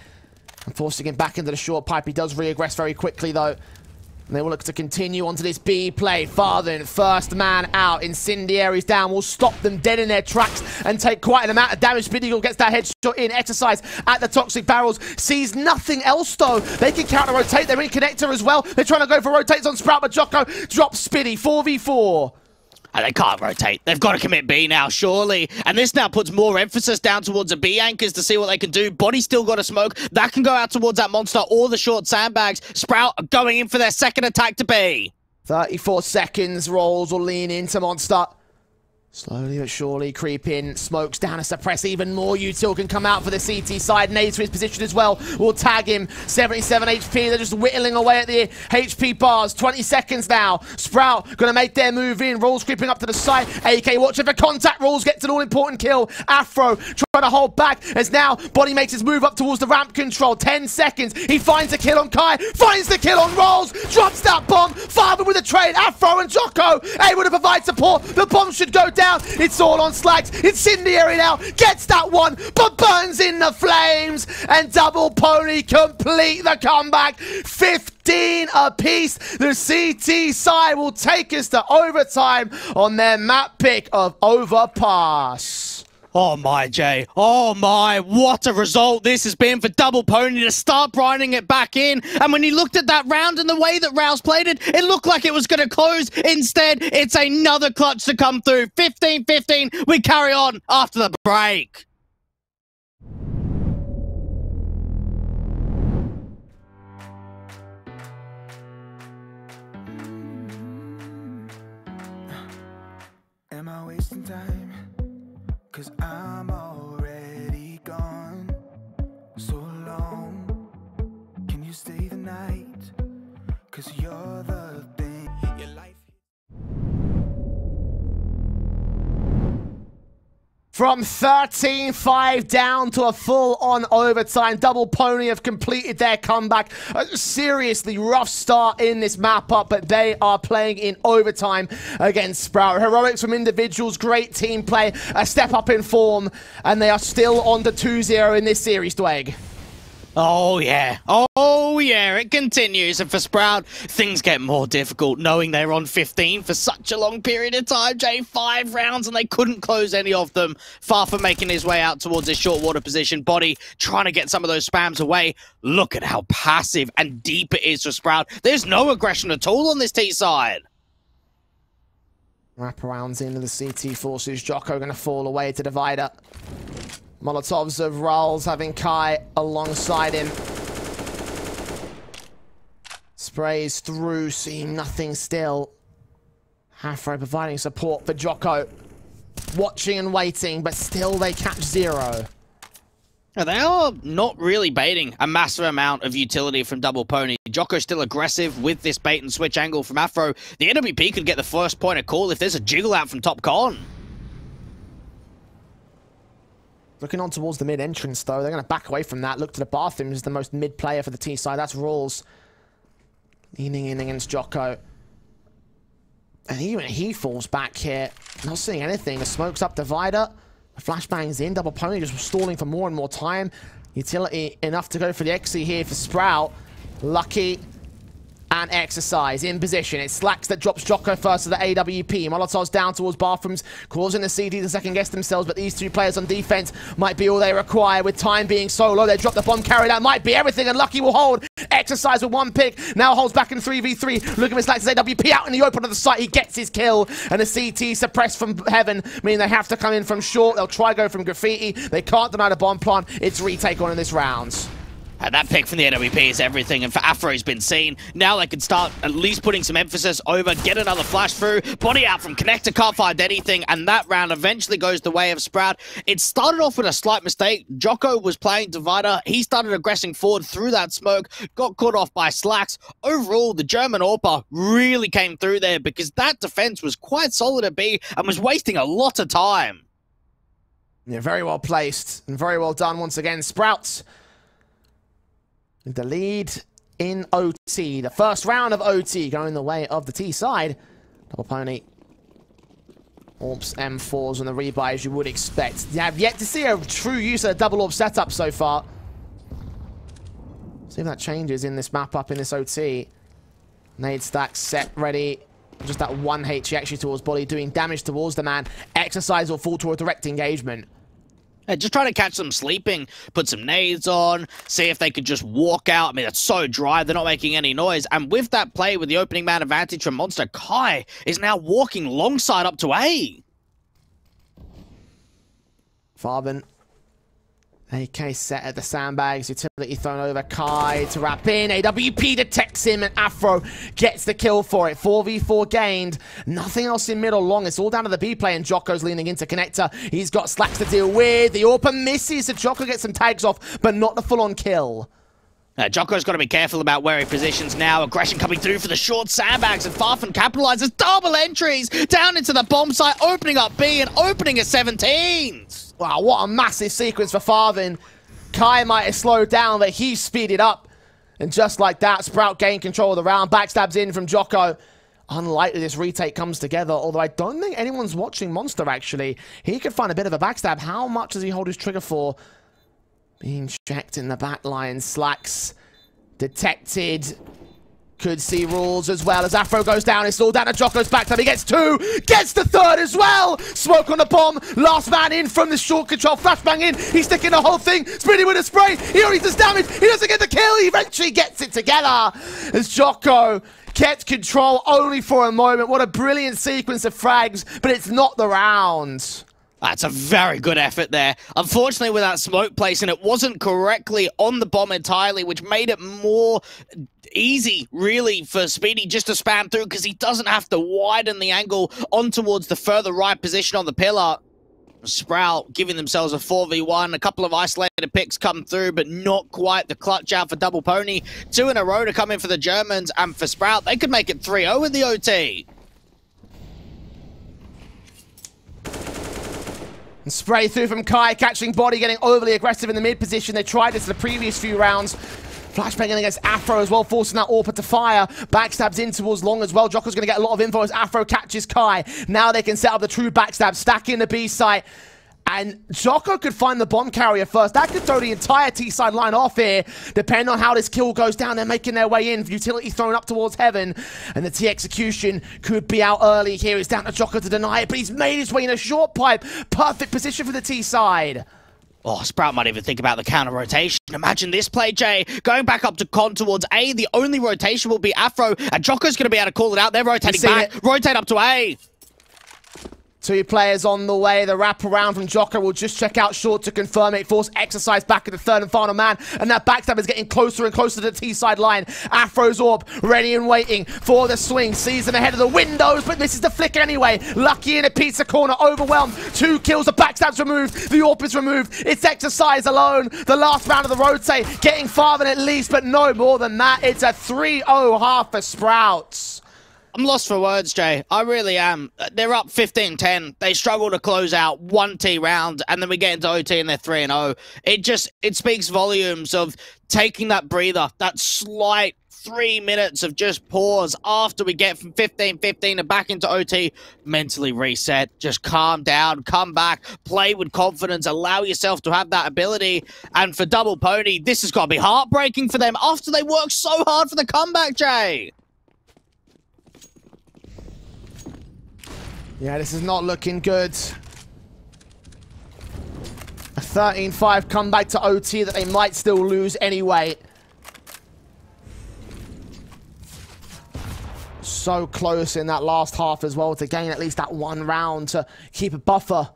And forcing him back into the short pipe. He does reaggress very quickly though. And they will look to continue onto this B play. Farthen, first man out. Incendiaries down. Will stop them dead in their tracks and take quite an amount of damage. Spiddy gets that headshot in. Exercise at the toxic barrels. Sees nothing else though. They can counter rotate. They're in connector as well. They're trying to go for rotates on Sprout, but Jocko drops Spiddy. 4v4. And they can't rotate. They've got to commit B now, surely. And this now puts more emphasis down towards the B anchors to see what they can do. Body's still got a smoke. That can go out towards that monster or the short sandbags. Sprout are going in for their 2nd attack to B. 34 seconds. Rolls will lean into Monster. Slowly but surely creep in. Smokes down to suppress even more. Util can come out for the CT side. Nades to his position as well. Will tag him. 77 HP. They're just whittling away at the HP bars. 20 seconds now. Sprout going to make their move in. Rolls creeping up to the side. AK watching for contact. Rolls gets an all-important kill. Afro trying to hold back as now Body makes his move up towards the ramp control. 10 seconds. He finds the kill on Kai. Finds the kill on Rolls. Drops that bomb. Father with a trade. Afro and Jocko able to provide support. The bomb should go down. It's all on Slacks. Incendiary now. Gets that one, but burns in the flames. And double pony complete the comeback. 15 apiece. The CT side will take us to overtime on their map pick of Overpass. Oh my, Jay. Oh my, what a result this has been for Double Pony to start grinding it back in. And when you looked at that round and the way that Rouse played it, it looked like it was going to close. Instead, it's another clutch to come through. 15-15, we carry on after the break. Am I wasting time? 'Cause I'm already gone so long. Can you stay the night? 'Cause you're the thing. Your life. From 13-5 down to a full-on overtime. Double Pony have completed their comeback. A seriously rough start in this map-up, but they are playing in overtime against Sprout. Heroics from individuals, great team play, a step up in form, and they are still on to 2-0 in this series, Dweg. Oh, yeah. Oh, yeah. It continues. And for Sprout, things get more difficult knowing they're on 15 for such a long period of time. Jay, 5 rounds, and they couldn't close any of them. Far from making his way out towards his short water position. Body trying to get some of those spams away. Look at how passive and deep it is for Sprout. There's no aggression at all on this T side. Wraparounds into the CT forces. Jocko going to fall away to Divider. Molotovs of Ralls having Kai alongside him. Sprays through, seeing nothing still. Afro providing support for Jocko. Watching and waiting, but still they catch 0. They are not really baiting a massive amount of utility from Double Pony. Jocko's still aggressive with this bait and switch angle from Afro. The NWP could get the first point of call if there's a jiggle out from Top Con. Looking on towards the mid-entrance, though. They're going to back away from that. Look to the bathroom as the most mid-player for the T side. That's Rawls. Leaning in against Jocko. And even he falls back here. Not seeing anything. The smoke's up Divider. The flashbang's in. Double Pony just stalling for more and more time. Utility enough to go for the XE here for Sprout. Lucky and Exercise in position. It's Slacks that drops Jocko first to the AWP. Molotov's down towards bathrooms, causing the CD to second guess themselves, but these 2 players on defense might be all they require with time being so low. They drop the bomb carry. That might be everything, and Lucky will hold. Exercise with 1 pick. Now holds back in 3v3. Look at Slacks' AWP out in the open of the site. He gets his kill, and the CT suppressed from heaven, meaning they have to come in from short. They'll try go from graffiti. They can't deny the bomb plant. It's retake on in this round. And that pick from the NWP is everything, and for Afro's been seen. Now they can start at least putting some emphasis over, get another flash through, body out from Connector, can't find anything, and that round eventually goes the way of Sprout. It started off with a slight mistake. Jocko was playing Divider. He started aggressing forward through that smoke, got caught off by Slacks. Overall, the German AWPer really came through there because that defense was quite solid at B and was wasting a lot of time. Yeah, very well placed and very well done once again. Sprouts with the lead in OT. The first round of OT going the way of the T side. Double Pony. Orbs M4s on the rebuy as you would expect. You have yet to see a true use of a double orb setup so far. See if that changes in this map up in this OT. Nade stack set ready. Just that 1 HE actually towards body doing damage towards the man. Exercise will fall to a direct engagement. Just trying to catch them sleeping, put some nades on, see if they could just walk out. I mean, it's so dry, they're not making any noise. And with that play, with the opening man advantage from Monster, Kai is now walking long side up to A. Farben. AK set at the sandbags, utility thrown over Kai to wrap in. AWP detects him and Afro gets the kill for it. 4v4 gained. Nothing else in middle long. It's all down to the B play and Jocko's leaning into Connector. He's got Slacks to deal with. The AWPer misses, so Jocko gets some tags off, but not the full-on kill. Jocko's got to be careful about where he positions now. Aggression coming through for the short sandbags, and Farfen capitalizes. Double entries down into the bomb site, opening up B and opening a 17s. Wow, what a massive sequence for Farven. Kai might have slowed down, but he speeded up. And just like that, Sprout gained control of the round. Backstabs in from Jocko. Unlikely this retake comes together, although I don't think anyone's watching Monster, actually. He could find a bit of a backstab. How much does he hold his trigger for? Being checked in the back line. Slacks detected. Could see Rules as well as Afro goes down. It's all down to Jocko's backstab. He gets 2, gets the 3rd as well. Smoke on the bomb. Last man in from the short control. Flashbang in. He's sticking the whole thing. Spinning with a spray. He only does damage. He doesn't get the kill. He eventually gets it together as Jocko kept control only for a moment. What a brilliant sequence of frags, but it's not the round. That's a very good effort there. Unfortunately, with that smoke placing, it wasn't correctly on the bomb entirely, which made it more easy, really, for Speedy just to spam through because he doesn't have to widen the angle on towards the further right position on the pillar. Sprout giving themselves a 4v1. A couple of isolated picks come through, but not quite the clutch out for Double Pony. 2 in a row to come in for the Germans, and for Sprout, they could make it 3-0 in the OT. And spray through from Kai, catching body, getting overly aggressive in the mid position. They tried this the previous few rounds. Flashbang against Afro as well, forcing that AWP to fire. Backstabs in towards Long as well. Jocko's going to get a lot of info as Afro catches Kai. Now they can set up the true backstab, stacking the B site. And Jocko could find the bomb carrier first. That could throw the entire T-side line off here, depending on how this kill goes down. They're making their way in. Utility thrown up towards heaven. And the T execution could be out early here. It's down to Jocko to deny it, but he's made his way in a short pipe. Perfect position for the T-side. Oh, Sprout might even think about the counter rotation. Imagine this play, Jay. Going back up to Con towards A. The only rotation will be Afro, and Jocko's going to be able to call it out. They're rotating back. Rotate up to A. 2 players on the way. The wrap around from Jocko will just check out short to confirm it. Force exercise back at the third and final man. And that backstab is getting closer and closer to the T-side line. Afro's AWP ready and waiting for the swing. Sees them ahead of the windows, but misses the flick anyway. Lucky in a pizza corner. Overwhelmed. 2 kills. The backstab's removed. The AWP is removed. It's exercise alone. The last round of the rotate. Getting Farthen at least, but no more than that. It's a 3-0 half for Sprouts. I'm lost for words, Jay. I really am. They're up 15-10. They struggle to close out 1 T round, and then we get into OT and they're 3-0. It speaks volumes of taking that breather, that slight 3 minutes of just pause after we get from 15-15 and back into OT. Mentally reset, just calm down, come back, play with confidence, allow yourself to have that ability. And for Double Pony, this has got to be heartbreaking for them after they worked so hard for the comeback, Jay. Yeah, this is not looking good. A 13-5 comeback to OT that they might still lose anyway. So close in that last half as well to gain at least that 1 round to keep a buffer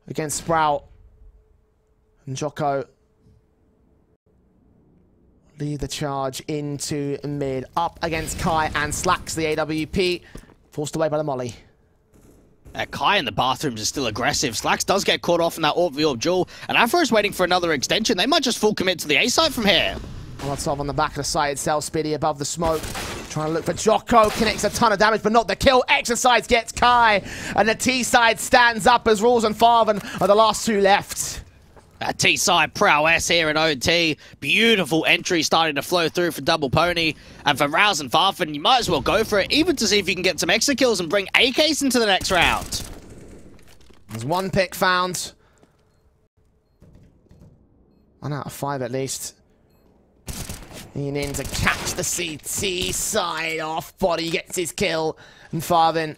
against Sprout. And Jocko lead the charge into mid. Up against Kai and slacks the AWP. Forced away by the molly. Kai in the bathrooms is still aggressive. Slacks does get caught off in that AWP duel, and Afro's waiting for another extension. They might just full commit to the A site from here. Molotov on the back of the side itself. Spiddy above the smoke. Trying to look for Jocko. Connects a ton of damage, but not the kill. Exercise gets Kai, and the T side stands up as Rules and Farthen are the last 2 left. T-side prowess here in OT. Beautiful entry starting to flow through for Double Pony. And for Rouse and Farthen, you might as well go for it, even to see if you can get some extra kills and bring AKs into the next round. There's 1 pick found. 1 out of 5 at least. Lean in to catch the CT side off. Body gets his kill. And Farthen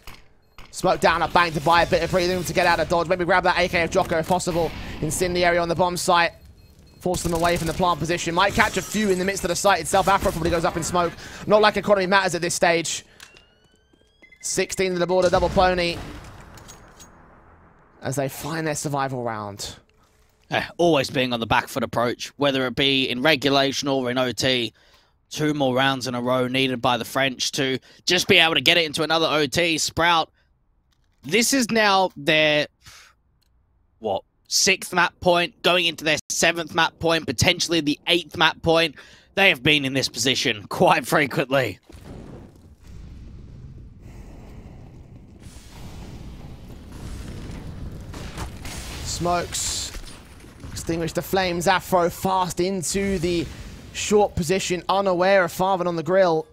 smoke down a bank to buy a bit of breathing room to get out of dodge. Maybe grab that AK of Jocko if possible. Incendiary on the bomb site. Force them away from the plant position. Might catch a few in the midst of the site itself. Afro probably goes up in smoke. Not like economy matters at this stage. 16 to the border, Double Pony. As they find their survival round. Always being on the back foot approach, whether it be in regulation or in OT. 2 more rounds in a row needed by the French to just be able to get it into another OT. Sprout, this is now their, 6th map point, going into their 7th map point, potentially the 8th map point. They have been in this position quite frequently. Smokes. Extinguish the flames. Afro fast into the short position, unaware of Farthen on the grill.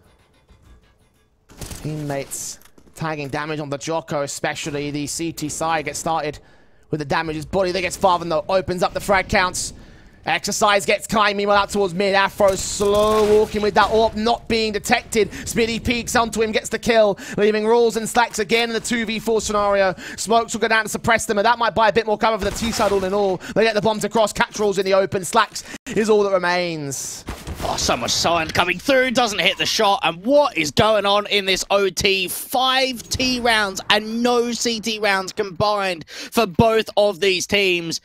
Teammates tagging damage on the Jocko, especially the CT side gets started with the damage. His body that gets Farthen though, opens up the frag counts. Exercise gets Kai, meanwhile out towards mid. Afro slow walking with that AWP, not being detected. Spiddy peeks onto him, gets the kill, leaving Rules and Slacks again in the 2v4 scenario. Smokes will go down to suppress them, and that might buy a bit more cover for the T-side all in all. They get the bombs across, catch Rules in the open. Slacks is all that remains. Oh, so much sign coming through, doesn't hit the shot. And what is going on in this OT? 5 T rounds and no CT rounds combined for both of these teams.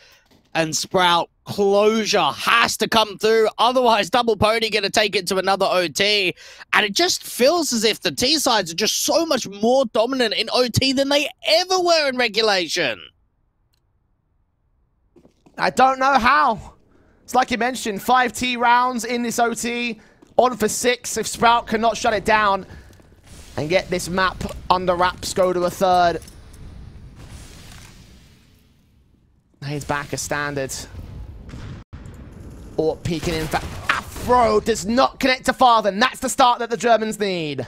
And Sprout, closure has to come through. Otherwise, Double Pony going to take it to another OT. And it just feels as if the T-sides are just so much more dominant in OT than they ever were in regulation. I don't know how. It's like you mentioned, 5 T rounds in this OT. On for 6 if Sprout cannot shut it down and get this map under wraps, go to a 3rd. He's back as standard. Or peeking in for Afro does not connect to Farthen. That's the start that the Germans need.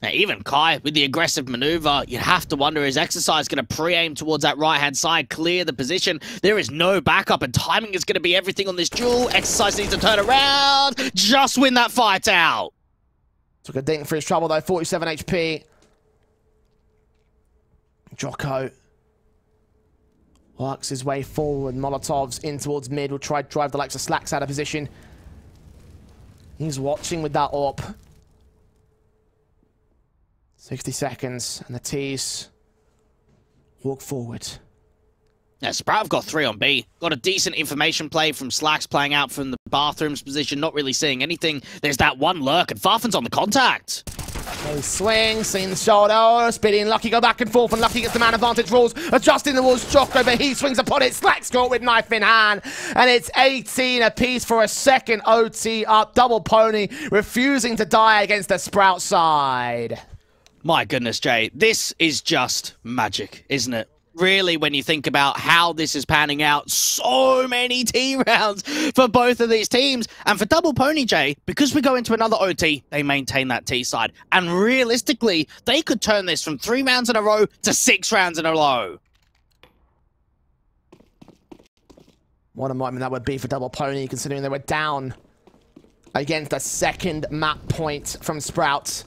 Now, even Kai, with the aggressive maneuver, you have to wonder, is Exercise going to pre-aim towards that right-hand side, clear the position? There is no backup, and timing is going to be everything on this duel. Exercise needs to turn around, just win that fight out. Took a ding for his trouble, though. 47 HP. Jocko works his way forward. Molotovs in towards mid. Will try to drive the likes of Slacks out of position. He's watching with that AWP. 60 seconds, and the T's walk forward. Yeah, Sprout have got 3 on B. Got a decent information play from Slacks playing out from the bathrooms position, not really seeing anything. There's that one lurk, and Farfen's on the contact. He swings, seeing the shoulder, Spitty and Lucky go back and forth, and Lucky gets the man advantage rules, adjusting the walls, Jocko, but he swings upon it, Slacks caught with knife in hand, and it's 18 apiece for a second OT up. Double Pony refusing to die against the Sprout side. My goodness, Jay, this is just magic, isn't it? Really, when you think about how this is panning out, so many T rounds for both of these teams. And for Double Pony, Jay, because we go into another OT, they maintain that T side. And realistically, they could turn this from 3 rounds in a row to 6 rounds in a row. What a moment that would be for Double Pony, considering they were down against a second map point from Sprout.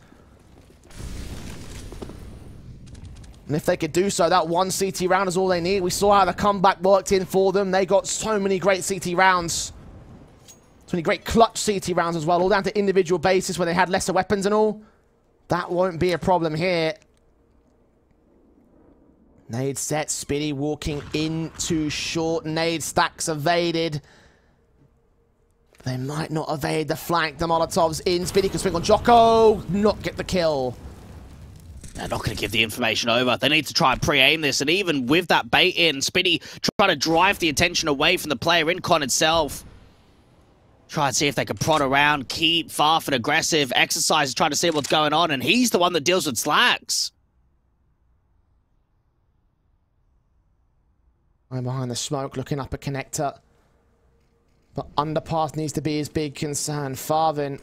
And if they could do so, that one CT round is all they need. We saw how the comeback worked in for them. They got so many great CT rounds. So many great clutch CT rounds as well, all down to individual basis when they had lesser weapons and all. That won't be a problem here. Nade set, Spitty walking into short. Nade stacks evaded. They might not evade the flank. The Molotovs in. Spitty can swing on Jocko. Not get the kill. They're not going to give the information over. They need to try and pre-aim this. And even with that bait in, Spitty try to drive the attention away from the player in con itself. Try and see if they can prod around, keep Farfen aggressive, Exercise, try to see what's going on. And he's the one that deals with Slacks. I'm behind the smoke, looking up at Connector. But underpass needs to be his big concern. Farven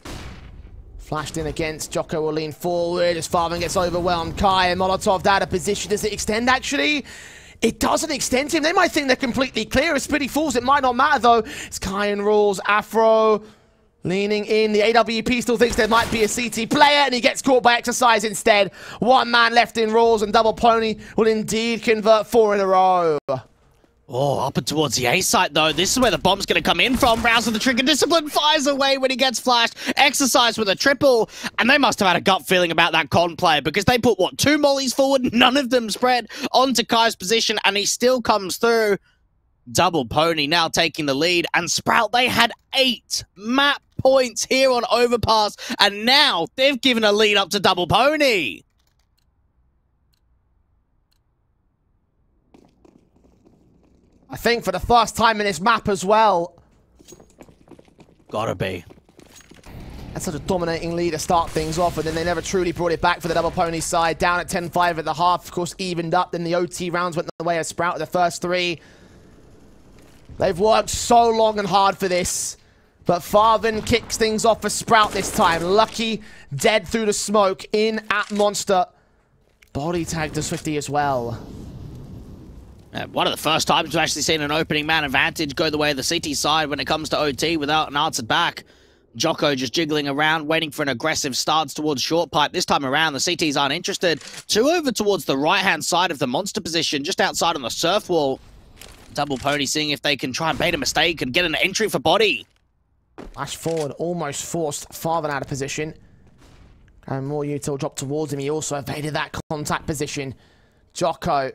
flashed in against. Jocko will lean forward as Farven gets overwhelmed. Kai and Molotov out of position. Does it extend, actually? It doesn't extend to him. They might think they're completely clear. If Spitty falls, it might not matter, though. It's Kai and rules. Afro leaning in. The AWP still thinks there might be a CT player, and he gets caught by Exercise instead. One man left in rules, and Double Pony will indeed convert 4 in a row. Oh, up and towards the A site, though. This is where the bomb's going to come in from. Rouse with the trigger. Discipline fires away when he gets flashed. Exercise with a triple. And they must have had a gut feeling about that con player because they put, what, 2 mollies forward? None of them spread onto Kai's position, and he still comes through. Double Pony now taking the lead. And Sprout, they had 8 map points here on Overpass, and now they've given a lead up to Double Pony. I think for the first time in this map as well. Gotta be. That's such a dominating lead to start things off, and then they never truly brought it back for the Double Pony side. Down at 10-5 at the half, of course, evened up. Then the OT rounds went the way of Sprout the first 3. They've worked so long and hard for this. But Farven kicks things off for Sprout this time. Lucky dead through the smoke in at Monster. Body tag to Swifty as well. One of the first times we've actually seen an opening man advantage go the way of the CT side when it comes to OT without an answer back. Jocko just jiggling around, waiting for an aggressive stance towards short pipe. This time around, the CTs aren't interested. 2 over towards the right-hand side of the Monster position, just outside on the surf wall. Double Pony seeing if they can try and bait a mistake and get an entry for body. Flash forward, almost forced Farven out of position. And more util drop towards him. He also evaded that contact position. Jocko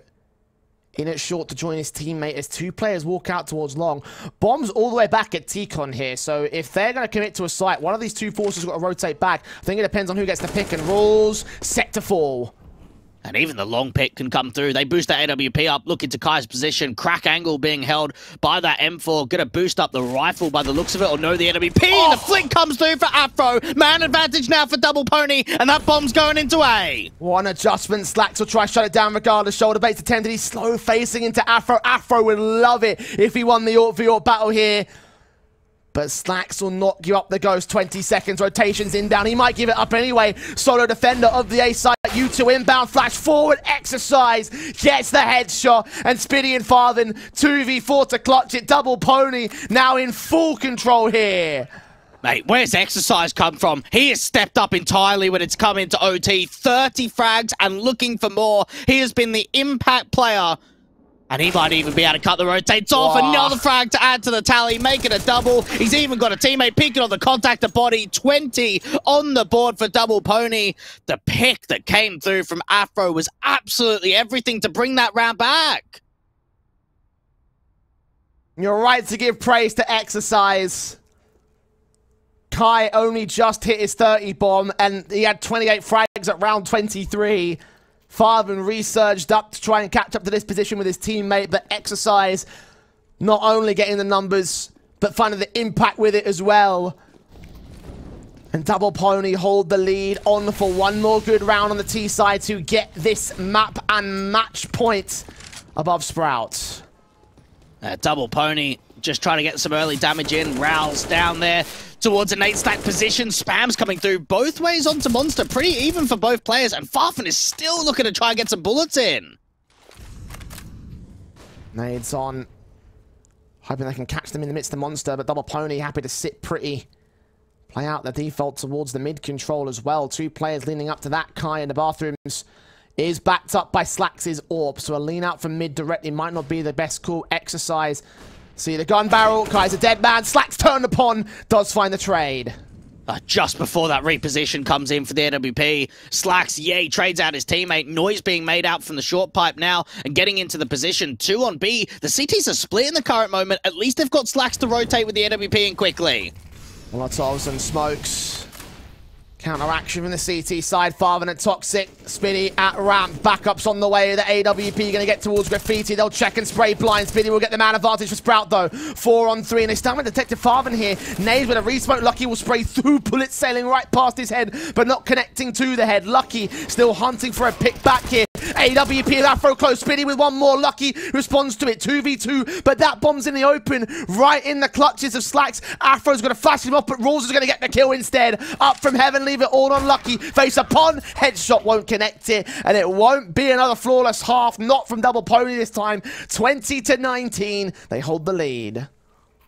in at short to join his teammate as 2 players walk out towards long. Bombs all the way back at T-Con here, so if they're going to commit to a site, one of these 2 forces has got to rotate back. I think it depends on who gets the pick and rolls. Set to fall. And even the long pick can come through. They boost that AWP up, look into Kai's position. Crack angle being held by that M4. Gonna boost up the rifle by the looks of it, or no, the AWP. And the flick comes through for Afro. Man advantage now for Double Pony, and that bomb's going into A. One adjustment. Slacks will try to shut it down regardless. Shoulder base attempted. He's slow facing into Afro. Afro would love it if he won the Orc v Orc battle here. But Slacks will not give up the ghost. 20 seconds, rotations inbound. He might give it up anyway. Solo defender of the A side. U2 inbound, flash forward, exercise. Gets the headshot. And Spitty and Farthen 2v4 to clutch it. Double Pony now in full control here. Mate, where's Exercise come from? He has stepped up entirely when it's come into OT. 30 frags and looking for more. He has been the impact player. And he might even be able to cut the rotates off. Wow. Another frag to add to the tally, make it a double. He's even got a teammate peeking on the contactor body. 20 on the board for Double Pony. The pick that came through from Afro was absolutely everything to bring that round back. You're right to give praise to Exercise. Kai only just hit his 30 bomb, and he had 28 frags at round 23. Farthen resurged up to try and catch up to this position with his teammate, but Exercise not only getting the numbers, but finding the impact with it as well. And Double Pony hold the lead on for one more good round on the T side to get this map and match point above Sprout. Double Pony just trying to get some early damage in. Rowls down there towards an 8-stack position. Spam's coming through both ways onto Monster. Pretty even for both players. And Farfen is still looking to try and get some bullets in. Nades on. Hoping they can catch them in the midst of Monster. But Double Pony happy to sit pretty. Play out the default towards the mid control as well. Two players leaning up to that. Kai in the bathrooms is backed up by Slacks' AWP. So a lean out from mid directly might not be the best call. Exercise. See the gun barrel. Kai's a dead man. Slacks turned upon. Does find the trade. Just before that reposition comes in for the AWP, Slacks, yay, trades out his teammate. Noise being made out from the short pipe now and getting into the position. 2 on B. The CTs are split in the current moment. At least they've got Slacks to rotate with the AWP in quickly. Molotovs and smokes. Counteraction from the CT side. Farven at Toxic. Spitty at ramp. Backups on the way. The AWP going to get towards Graffiti. They'll check and spray blind. Spitty will get the man advantage for Sprout though. 4 on 3. And they start with Detective Farven here. Nades with a resmoke. Lucky will spray through. Bullets sailing right past his head, but not connecting to the head. Lucky still hunting for a pick back here. AWP and Afro close. Spitty with one more. Lucky responds to it. 2v2. But that bomb's in the open. Right in the clutches of Slacks. Afro's going to flash him off, but Rawls is going to get the kill instead. Up from heaven. Leave it all on Lucky. Face upon. Headshot won't connect it. And it won't be another flawless half. Not from Double Pony this time. 20-19. They hold the lead.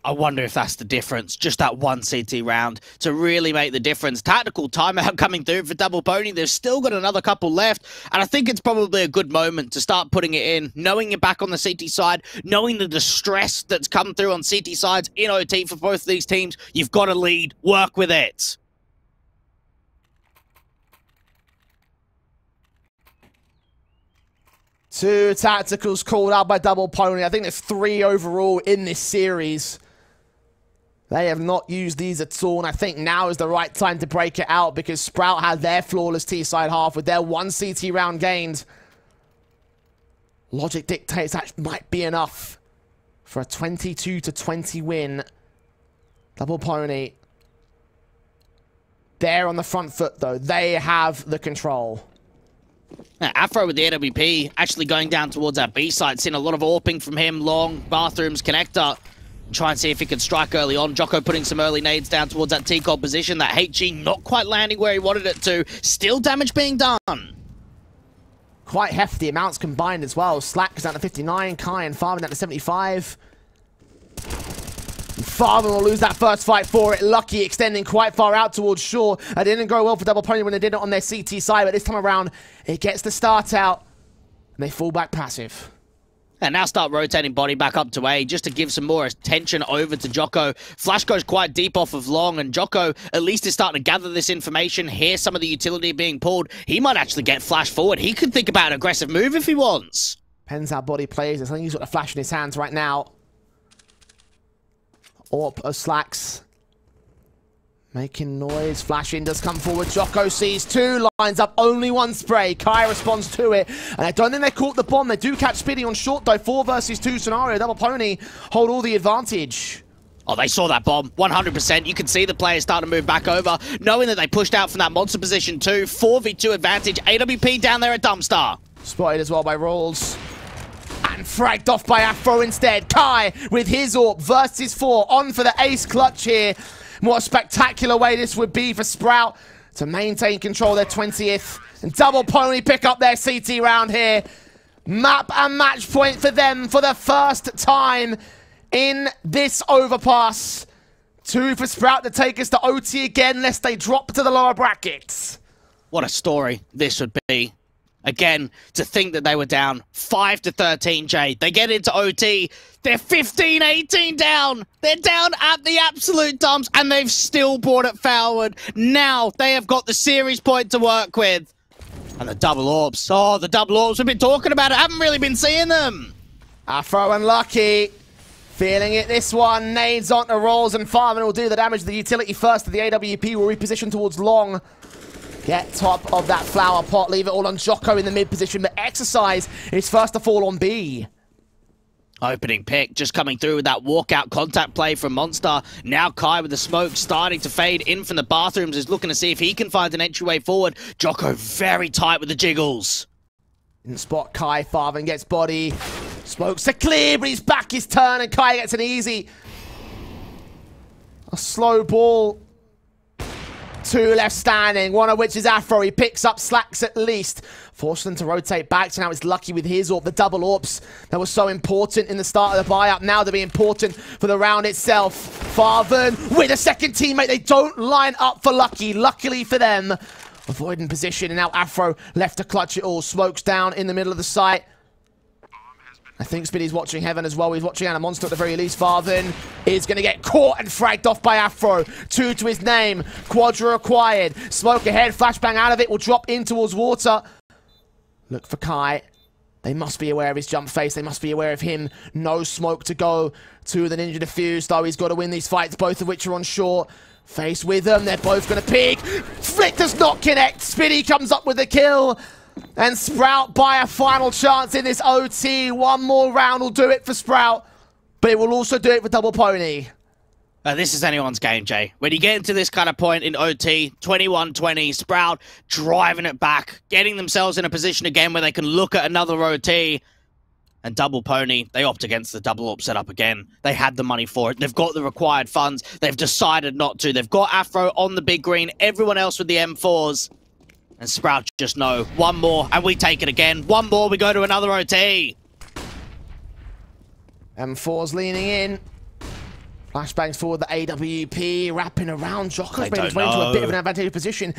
I wonder if that's the difference. Just that one CT round to really make the difference. Tactical timeout coming through for Double Pony. They've still got another couple left. And I think it's probably a good moment to start putting it in. Knowing you're back on the CT side. Knowing the distress that's come through on CT sides in OT for both of these teams. You've got to lead. Work with it. Two tacticals called out by Double Pony. I think there's 3 overall in this series. They have not used these at all, and I think now is the right time to break it out because Sprout had their flawless T-side half with their 1 CT round gained. Logic dictates that might be enough for a 22-20 win. Double Pony. They're on the front foot, though. They have the control. Now, Afro with the AWP actually going down towards our B side. Seen a lot of AWPing from him. Long, bathrooms, connector. Try and see if he can strike early on. Jocko putting some early nades down towards that T-Cold position. That HG not quite landing where he wanted it to. Still damage being done. Quite hefty amounts combined as well. Slack is down to 59. Kai and Farman down to 75. Farman will lose that first fight for it. Lucky extending quite far out towards Shore. It didn't go well for Double Pony when they did it on their CT side, but this time around, it gets the start out, and they fall back passive. And now start rotating body back up to A just to give some more attention over to Jocko. Flash goes quite deep off of Long, and Jocko at least is starting to gather this information, hear some of the utility being pulled. He might actually get Flash forward. He could think about an aggressive move if he wants. Depends how body plays. I think he's got a Flash in his hands right now. Orp of Slacks. Making noise. Flashing does come forward. Jocko sees two. Lines up only one spray. Kai responds to it. And I don't think they caught the bomb. They do catch Spitty on short though. 4 versus 2 scenario. Double Pony hold all the advantage. Oh, they saw that bomb, 100%. You can see the players starting to move back over, knowing that they pushed out from that monster position too. 4v2 advantage. AWP down there at Dumpstar. Spotted as well by Rolls. And fragged off by Afro instead. Kai with his AWP versus 4. On for the ace clutch here. What a spectacular way this would be for Sprout to maintain control their 20th. And Double Pony pick up their CT round here. Map and match point for them for the first time in this Overpass. 2 for Sprout to take us to OT again, lest they drop to the lower brackets. What a story this would be. Again, to think that they were down 5-13, Jay. They get into OT. They're 15-18 down. They're down at the absolute dumps, and they've still brought it forward. Now they have got the series point to work with. And the double orbs. Oh, the double orbs. We've been talking about it. Haven't really been seeing them. Afro unlucky. Feeling it this one. Nades onto Rolls and Farman will do the damage. The utility first to the AWP will reposition towards long. Get top of that flower pot. Leave it all on Jocko in the mid position. But Exercise is first to fall on B. Opening pick, just coming through with that walkout contact play from Monster. Now Kai with the smoke starting to fade in from the bathrooms is looking to see if he can find an entryway forward. Jocko very tight with the jiggles. In spot Kai, Farvan gets body. Smokes to clear, but he's back his turn and Kai gets an easy. A slow ball. 2 left standing, one of which is Afro. He picks up slacks at least. Forced them to rotate back, so now it's Lucky with his AWP. The double AWPs that was so important in the start of the buy-up, now to be important for the round itself. Farvan with a second teammate. They don't line up for Lucky. Luckily for them, avoiding position, and now Afro left to clutch it all. Smokes down in the middle of the site. I think Spitty's watching Heaven as well. He's watching Anna Monster at the very least. Farvan is going to get caught and fragged off by Afro. 2 to his name. Quadra acquired. Smoke ahead. Flashbang out of it. Will drop in towards water. Look for Kai. They must be aware of his jump face. They must be aware of him. No smoke to go to the Ninja Diffuse, though. He's got to win these fights, both of which are on short. Face with them. They're both going to pick. Flick does not connect. Spitty comes up with the kill. And Sprout by a final chance in this OT. One more round will do it for Sprout. But it will also do it for Double Pony. This is anyone's game, Jay. When you get into this kind of point in OT, 21-20, Sprout driving it back, getting themselves in a position again where they can look at another OT. And Double Pony, they opt against the double AWP setup again. They had the money for it. They've got the required funds. They've decided not to. They've got Afro on the big green. Everyone else with the M4s. And Sprout just know. One more, and we take it again. One more, we go to another OT. M4's leaning in. Flashbangs forward, the AWP wrapping around. Jocko's made his way into a bit of an advantageous position.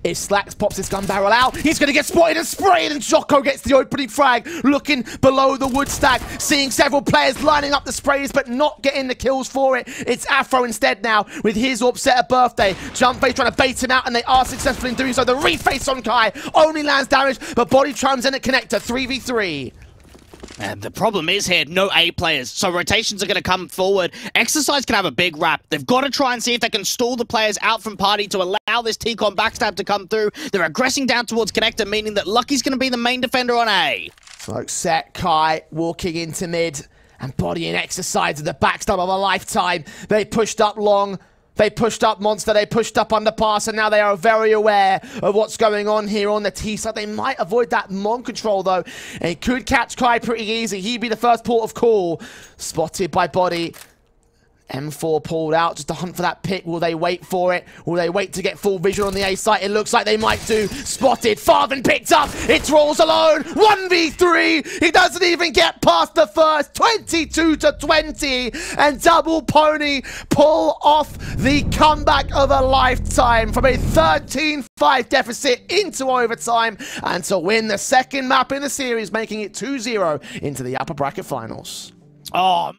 If Slacks pops his gun barrel out, he's going to get spotted and sprayed, and Jocko gets the opening frag. Looking below the wood stack, seeing several players lining up the sprays, but not getting the kills for it. It's Afro instead now, with his AWP set a birthday. Jump face trying to bait him out, and they are successful in doing so. The reface on Kai only lands damage, but body trams in at connector, 3v3. And the problem is here, no A players, so rotations are going to come forward. Exercise can have a big wrap. They've got to try and see if they can stall the players out from party to allow this T-Con backstab to come through. They're aggressing down towards connector, meaning that Lucky's going to be the main defender on A. Smoke set, Kai walking into mid and bodying Exercise at the backstab of a lifetime. They pushed up long. They pushed up Monster, they pushed up Underpass, and now they are very aware of what's going on here on the T side. They might avoid that Mon control, though. And it could catch Kai pretty easy. He'd be the first port of call. Spotted by body. M4 pulled out just to hunt for that pick. Will they wait for it? Will they wait to get full vision on the A site? It looks like they might do. Spotted. Farvan picked up. It's Rolls alone. 1v3. He doesn't even get past the first. 22-20. And Double Pony pull off the comeback of a lifetime from a 13-5 deficit into overtime and to win the second map in the series, making it 2-0 into the upper bracket finals. Oh,